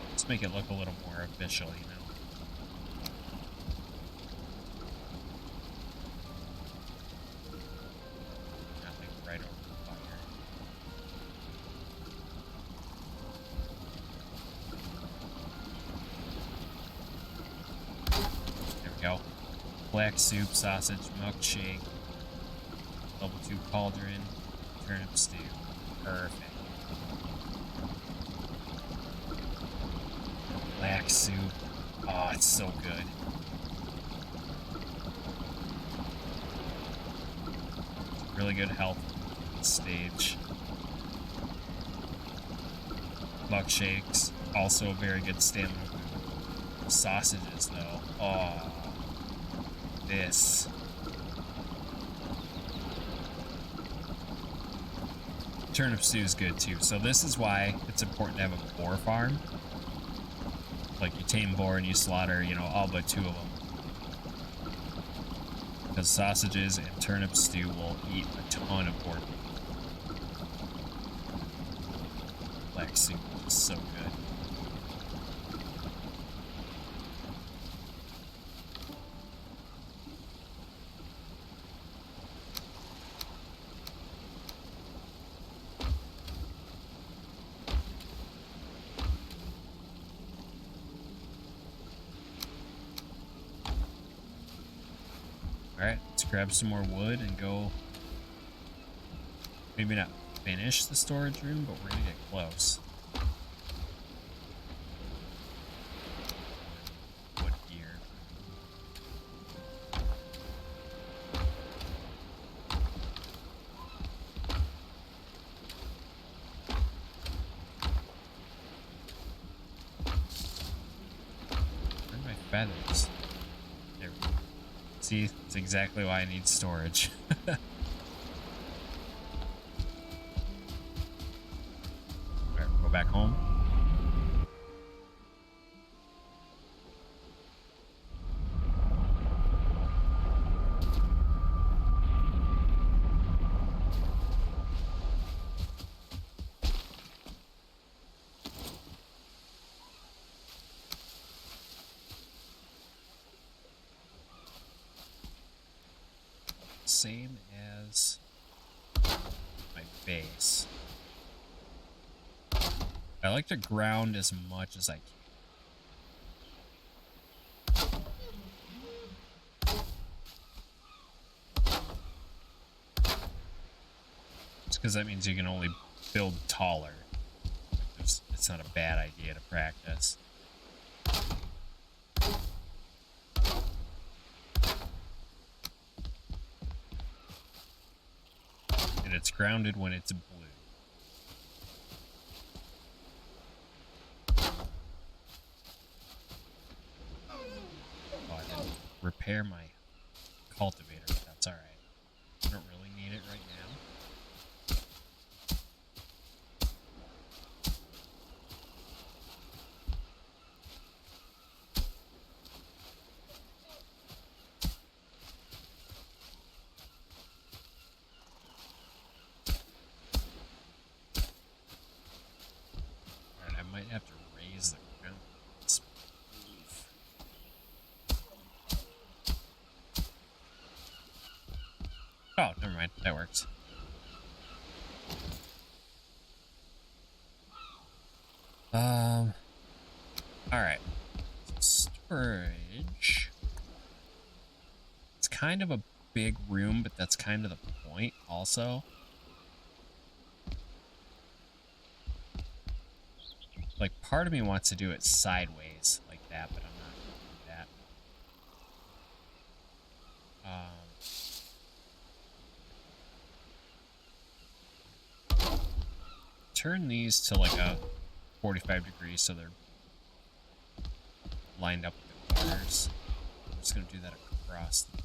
Let's make it look a little more official, you know. Black soup, sausage, milkshake, level 2 cauldron, turnip stew. Perfect. Black soup. Oh, it's so good. Really good health stage. Milkshakes, also very good stamina. Sausages, though. Oh. This. Turnip stew is good too. So this is why it's important to have a boar farm. Like you tame boar and you slaughter, you know, all but 2 of them. Because sausages and turnip stew will eat a ton of pork. Black soup is so good. Alright, let's grab some more wood and go. Maybe not finish the storage room, but we're gonna get close. Wood gear. Where are my feathers? There we go. See, it's exactly why I need storage. Alright, go back home. Same as my base. I like to ground as much as I can. It's because that means you can only build taller. It's not a bad idea to practice. It's grounded when it's blue. Oh, I didn't repair my cultivator, but that's alright. I don't really need it right now. Might have to raise the ground. Oh, never mind. That works. All right. Storage. kind of a big room, but that's kind of the point also. Like, part of me wants to do it sideways like that, but I'm not going to do that. Turn these to like a 45 degrees so they're lined up with the corners. I'm just going to do that across the board.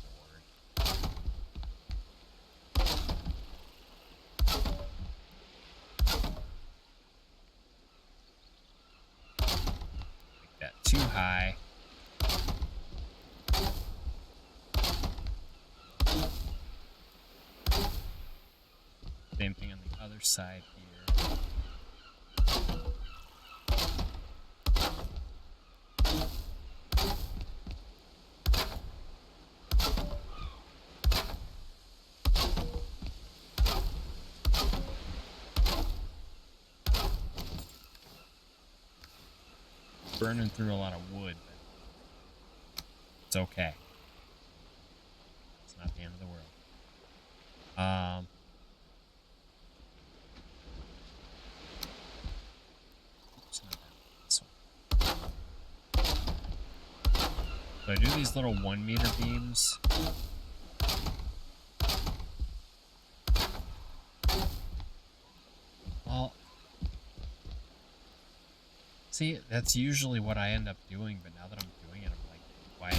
Make that too high. Same thing on the other side here. Burning through a lot of wood, but it's okay. It's not the end of the world. So I do these little 1 meter beams. Well, see, that's usually what I end up doing, but now that I'm doing it, I'm like, why?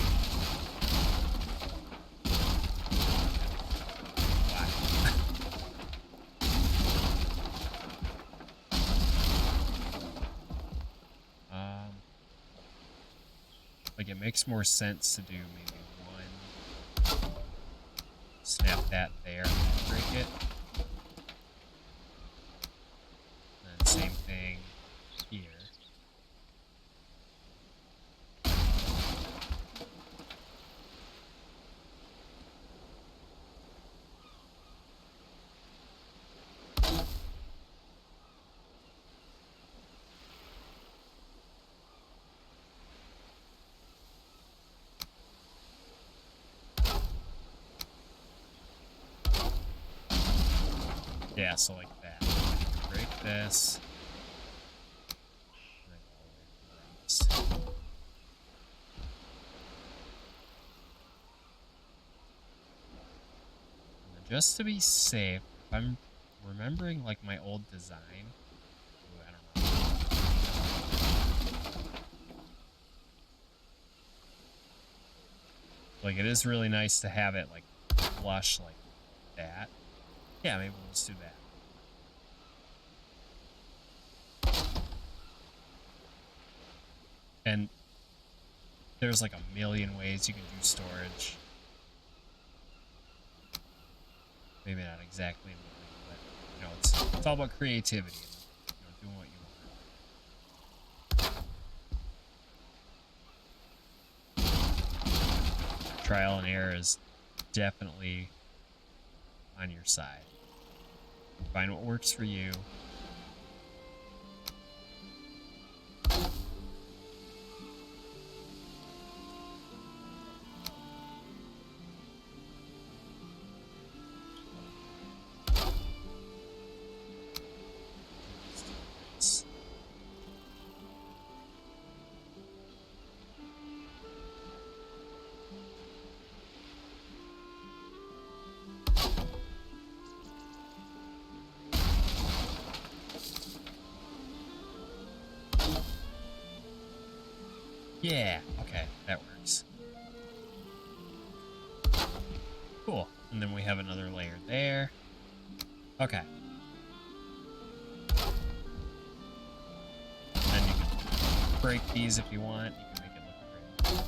Like, it makes more sense to do maybe one, snap that there, and break it. And then same thing here. Yeah, so like that. Break this. And then just to be safe, if I'm remembering like my old design, I don't know. Like, it is really nice to have it like flush like that. Yeah, maybe we'll just do that. And there's like a million ways you can do storage. Maybe not exactly a million, but you know, it's all about creativity and, you know, doing what you want. Trial and error is definitely on your side. Find what works for you. Yeah, okay, that works. Cool. And then we have another layer there. Okay. And then you can break these if you want. You can make it look pretty.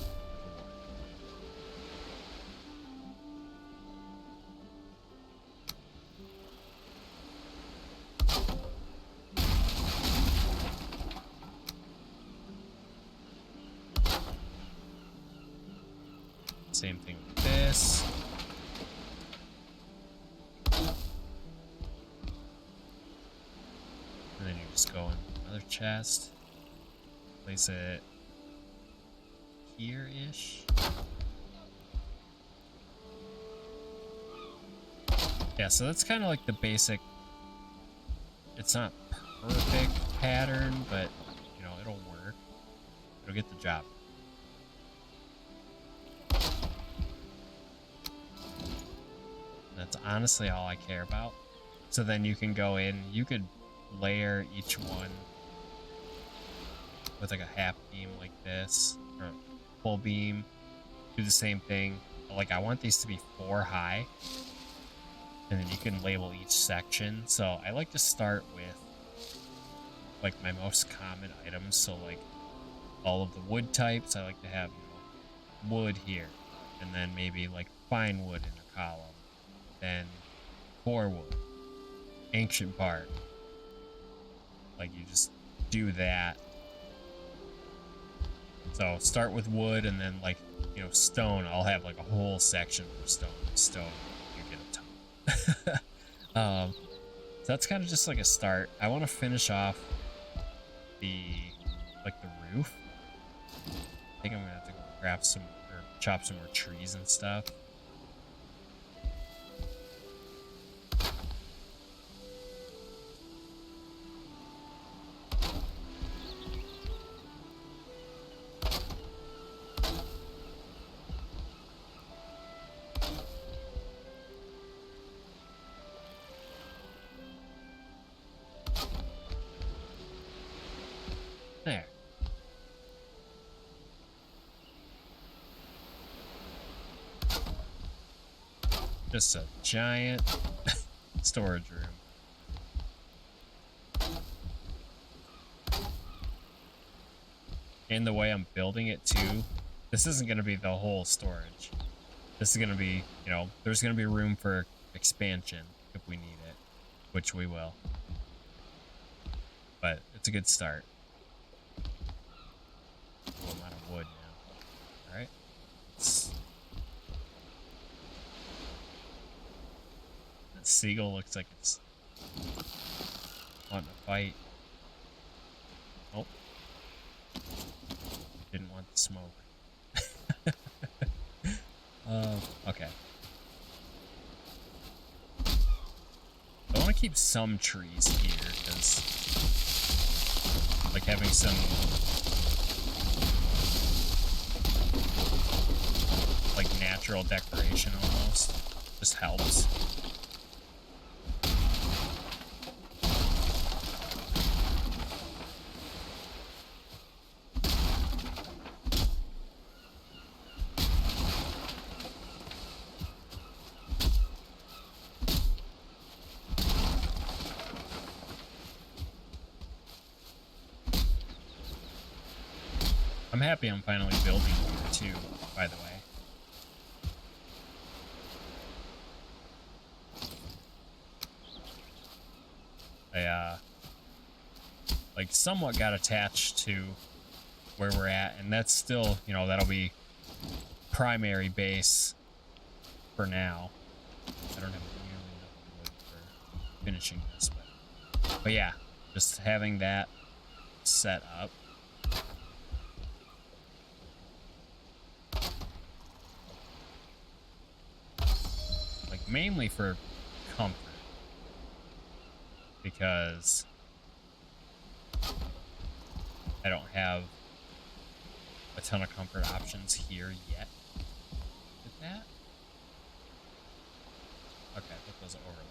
Same thing with this. And then you just go in another chest. Place it here-ish. Yeah, so that's kind of like the basic. It's not perfect pattern, but you know, it'll work. It'll get the job. That's honestly all I care about. So then you can go in, you could layer each one with like a half beam like this, or full beam, do the same thing. But like I want these to be 4 high, and then you can label each section. So I like to start with like my most common items. So like all of the wood types, I like to have, you know, wood here, and then maybe like fine wood in a column, then core wood, ancient bark. Like you just do that. So start with wood, and then like, you know, stone, I'll have like a whole section for stone. You get a ton. So that's kind of just like a start. I want to finish off the roof. I think I'm gonna have to go craft some or chop some more trees and stuff. There. Just a giant storage room. And the way I'm building it too, this isn't going to be the whole storage. This is going to be, you know, there's going to be room for expansion if we need it, which we will. But it's a good start. Oh, I'm out of wood now. Alright. That seagull looks like it's wanting to fight. Oh. Didn't want the smoke. Okay. I want to keep some trees here, because like having some like natural decoration almost just helps. I'm happy I'm finally building here too, by the way. I like somewhat got attached to where we're at, and that's still, you know, that'll be primary base for now. I don't have nearly enough wood for finishing this, but yeah, just having that set up. Like mainly for comfort, because I don't have a ton of comfort options here yet with that. Okay, put those overlap.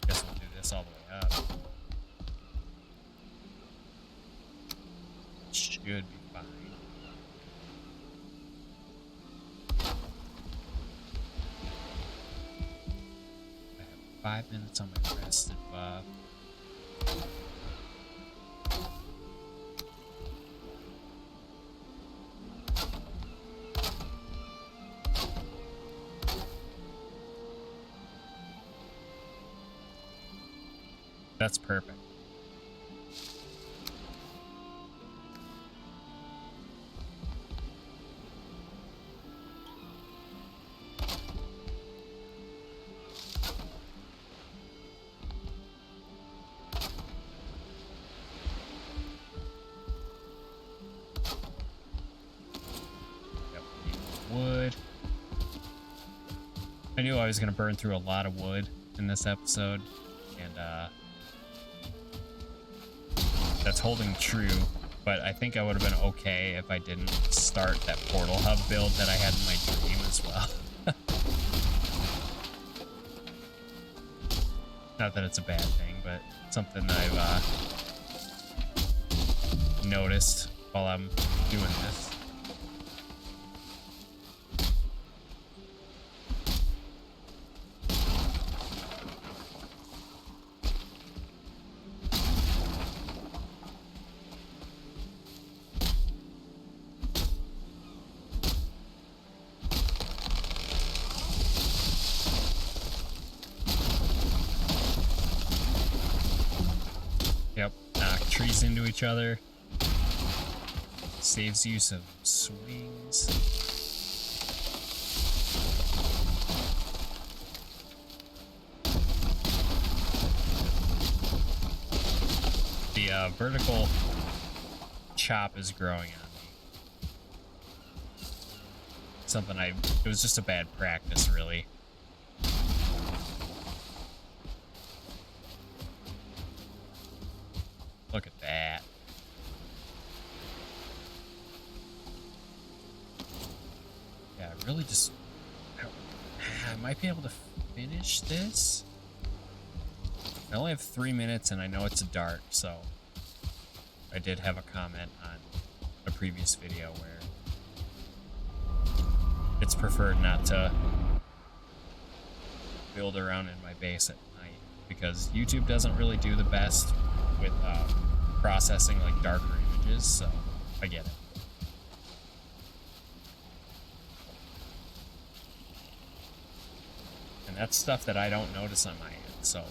Guess we'll do this all the way up. Should be fine. I have 5 minutes on my rested buff. That's perfect. I knew I was going to burn through a lot of wood in this episode, and that's holding true, but I think I would have been okay if I didn't start that portal hub build that I had in my dream as well. Not that it's a bad thing, but something that I've noticed while I'm doing this. Yep, knock trees into each other. Saves use of swings. The vertical chop is growing on me. Something it was just a bad practice, really. Look at that. Yeah, I really just... I might be able to finish this. I only have 3 minutes and I know it's dark, so... I did have a comment on a previous video where it's preferred not to build around in my base at night because YouTube doesn't really do the best with processing like darker images, so I get it. And that's stuff that I don't notice on my end, so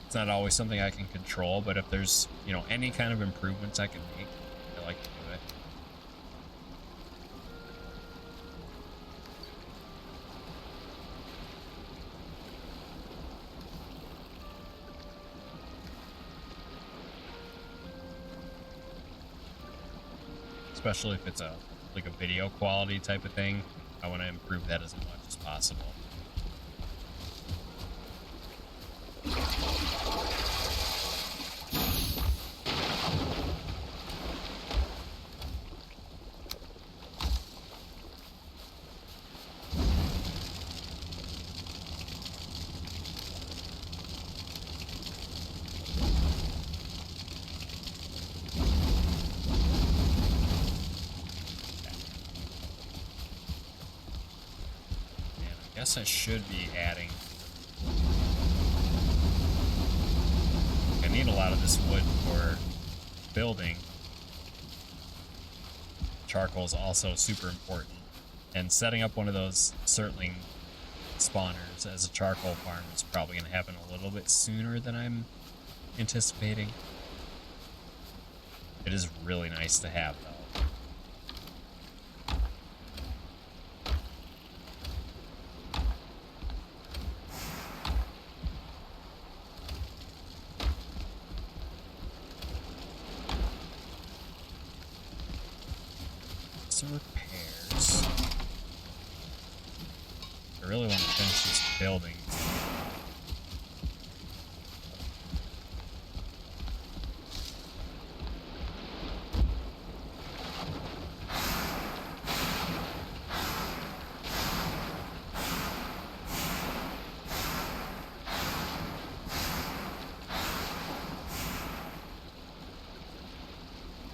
it's not always something I can control, but if there's, you know, any kind of improvements I can make, I like to do it. Especially if it's like a video quality type of thing, I want to improve that as much as possible. I should be adding. I need a lot of this wood for building. Charcoal is also super important, and setting up one of those Surtling spawners as a charcoal farm is probably going to happen a little bit sooner than I'm anticipating. It is really nice to have, though. Repairs. I really want to finish this building.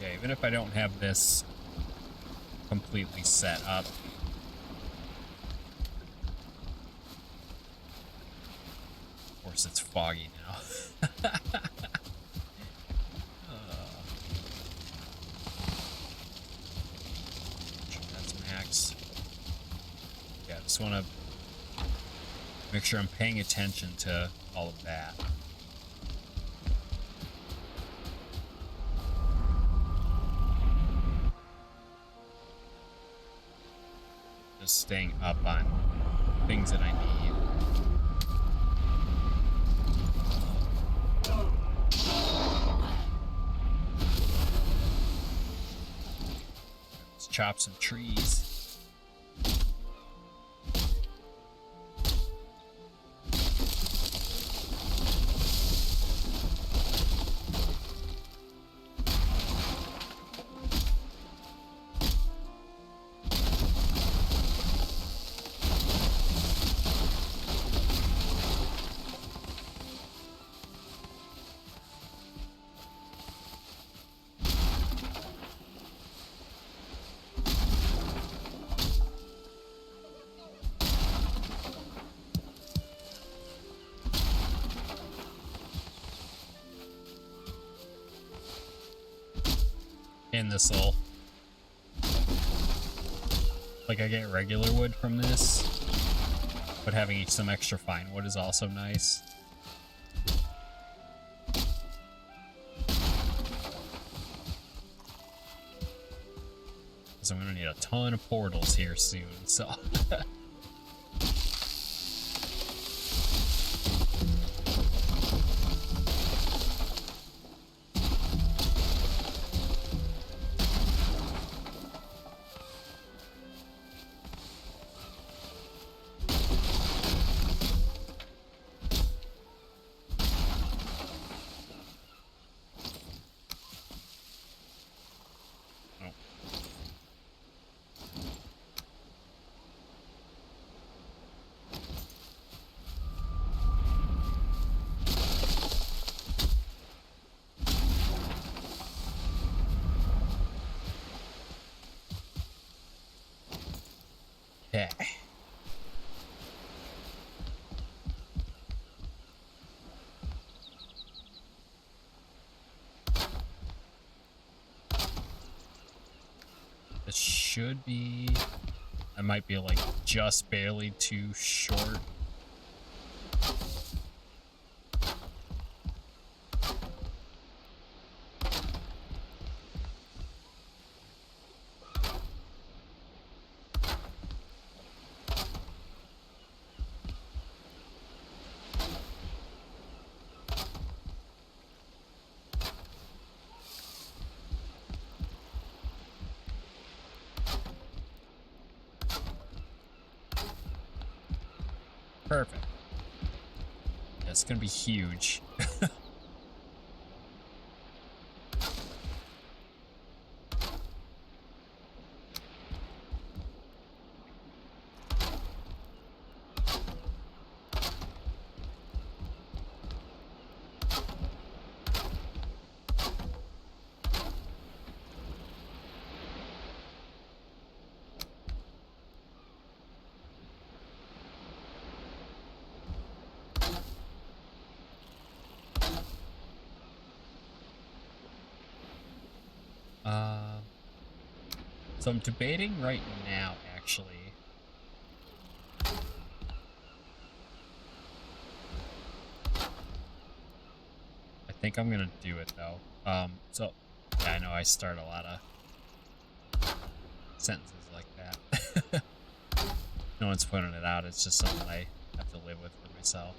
Yeah, even if I don't have this completely set up. Of course, it's foggy now. That's max. Yeah, I just want to make sure I'm paying attention to all of that. Staying up on things that I need. Let's chop some trees. And this'll... Like, I get regular wood from this, but having some extra fine wood is also nice. Because I'm going to need a ton of portals here soon, so... Okay. This should be... I might be like just barely too short. Perfect. Yeah, it's gonna be huge. So I'm debating right now, actually. I think I'm gonna do it though. So yeah, I know I start a lot of sentences like that. No one's pointing it out. It's just something I have to live with for myself.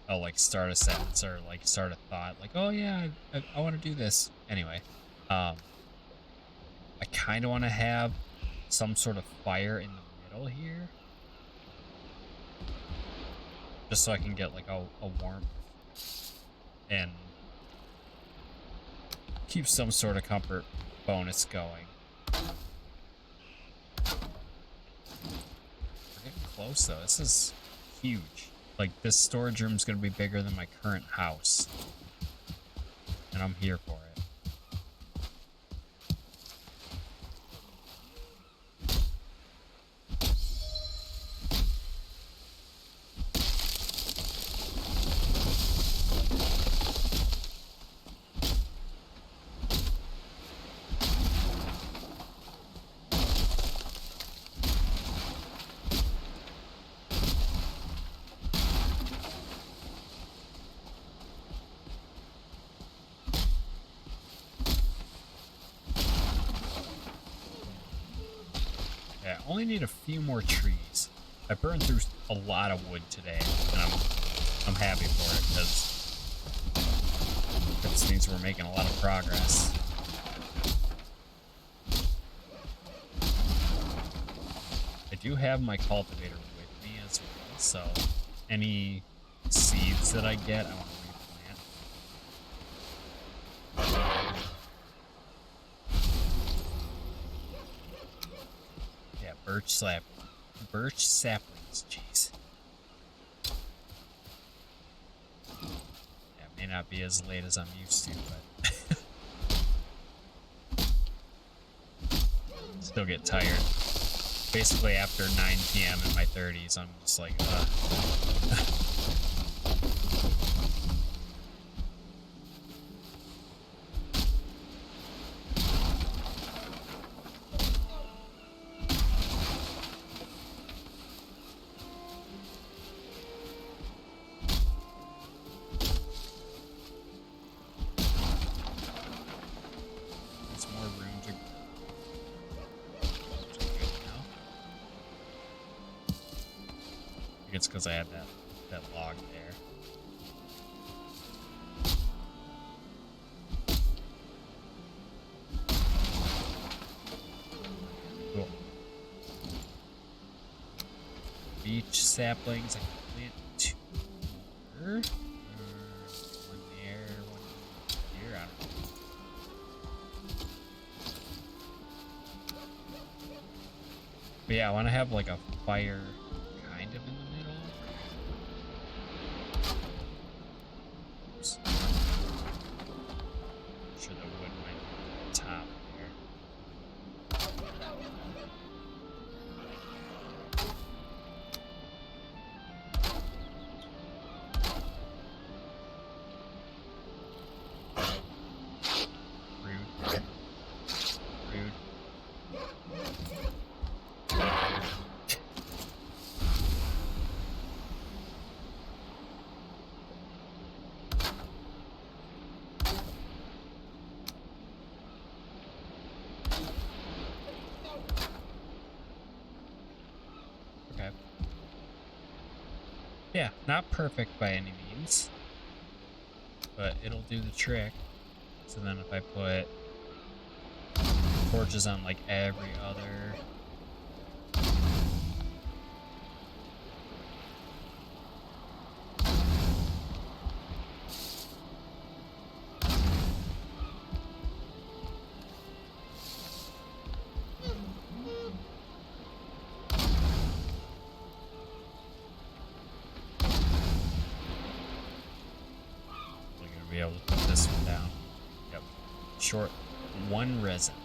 I'll like start a sentence or like start a thought like, oh yeah, I want to do this anyway. I kind of want to have some sort of fire in the middle here, just so I can get like a warmth and keep some sort of comfort bonus going. We're getting close though. This is huge. Like, this storage room is going to be bigger than my current house. And I'm here for it. Only need a few more trees. I burned through a lot of wood today, and I'm happy for it because this means we're making a lot of progress. I do have my cultivator with me as well, so any seeds that I get, I want to replant. Birch saplings, jeez. Yeah, it may not be as late as I'm used to, but still get tired. Basically after 9 p.m. in my 30s, I'm just like, think it's because I had that log there. Cool. Beach saplings. I can plant 2 more. One there, one here. I don't know. But yeah, I want to have like a fire kind of in the middle. Oops. I'm sure the wood might be at the top there. Rude. Rude. Okay. Yeah, not perfect by any means, but it'll do the trick. So then if I put torches on like every other be able to put this one down. Yep. Short 1 resin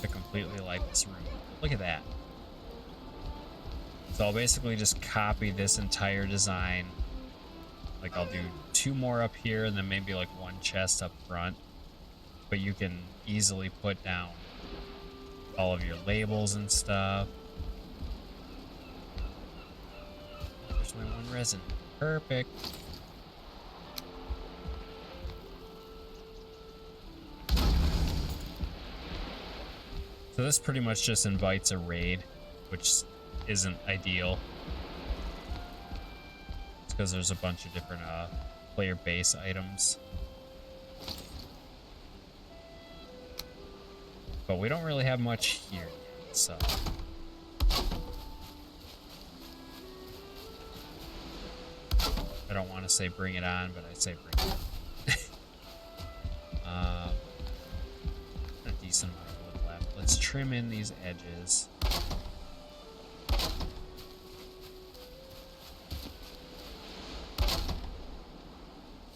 to completely light this room. Look at that. So I'll basically just copy this entire design. Like I'll do 2 more up here and then maybe like 1 chest up front. But you can easily put down all of your labels and stuff. There's my 1 resin. Perfect. So this pretty much just invites a raid, which isn't ideal. It's because there's a bunch of different player base items. But we don't really have much here yet, so. I don't want to say bring it on, but I say bring it on. A decent amount of wood left. Let's trim in these edges.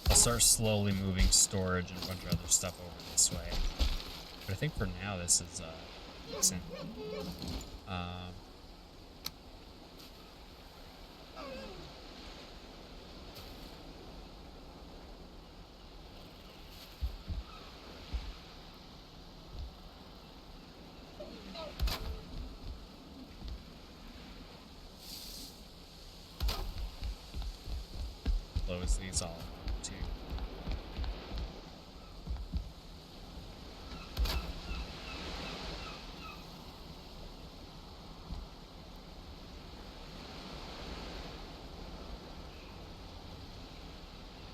I'll start slowly moving storage and a bunch of other stuff over this way. But I think for now this is decent. Close these all up too.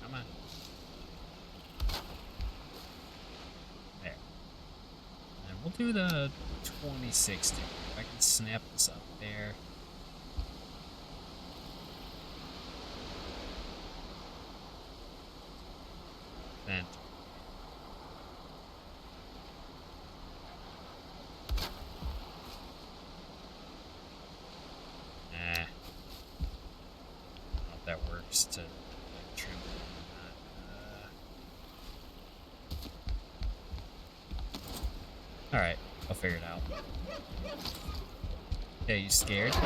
Come on. There. And we'll do the 2060. If I can snap this up there. Then. Nah. I don't know if that works to like trim it or not. Alright, I'll figure it out. Yeah, you scared? I'm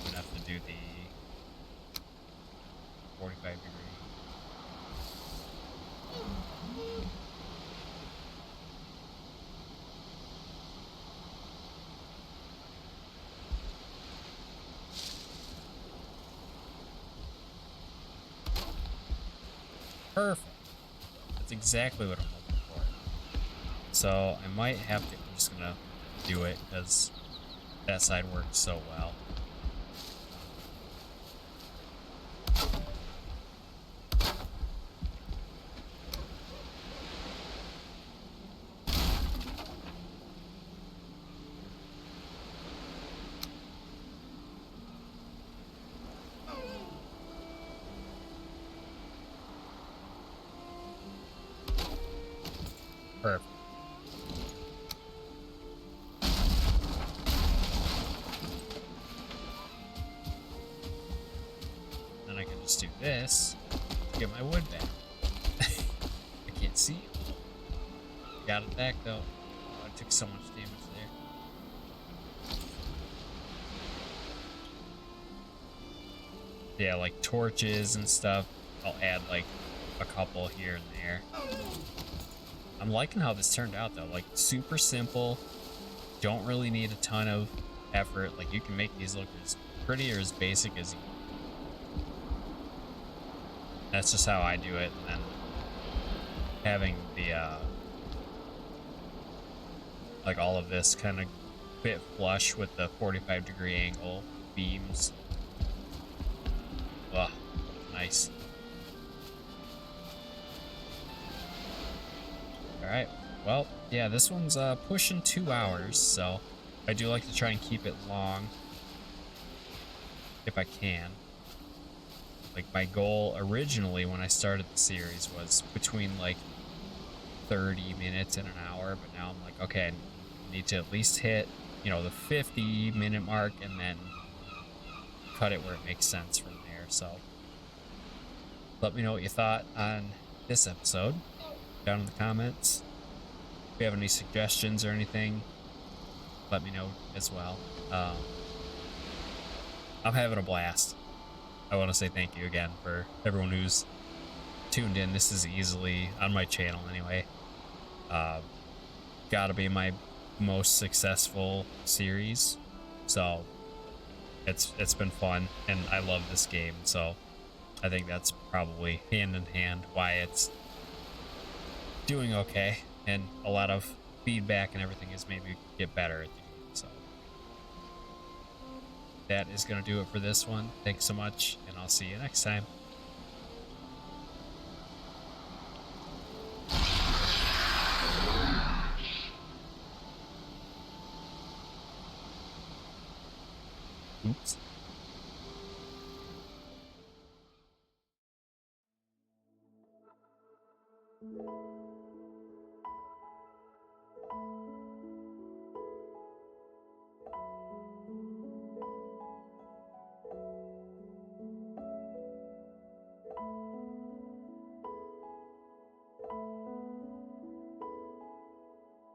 gonna have to do the 45 degree. Perfect. That's exactly what I'm looking for. So I might have to, I'm just gonna do it because that side works so well. Perfect. Then I can just do this to get my wood back. I can't see you. Got it back though. Oh, I took so much damage there. Yeah, like torches and stuff. I'll add like a couple here and there. I'm liking how this turned out though, like super simple, don't really need a ton of effort, like you can make these look as pretty or as basic as you want. That's just how I do it, and then having the, like all of this kind of fit flush with the 45-degree angle beams. Ugh, nice. Alright, well, yeah, this one's pushing 2 hours, so I do like to try and keep it long if I can. Like, my goal originally when I started the series was between like 30 minutes and an hour, but now I'm like, okay, I need to at least hit, you know, the 50-minute mark and then cut it where it makes sense from there. So let me know what you thought on this episode down in the comments. If you have any suggestions or anything, let me know as well. I'm having a blast. I want to say thank you again for everyone who's tuned in. This is easily, on my channel anyway, gotta be my most successful series, so it's been fun and I love this game, so I think that's probably hand in hand why it's doing okay, and a lot of feedback and everything has made me get better at the game. So that is going to do it for this one. Thanks so much, and I'll see you next time. Oops.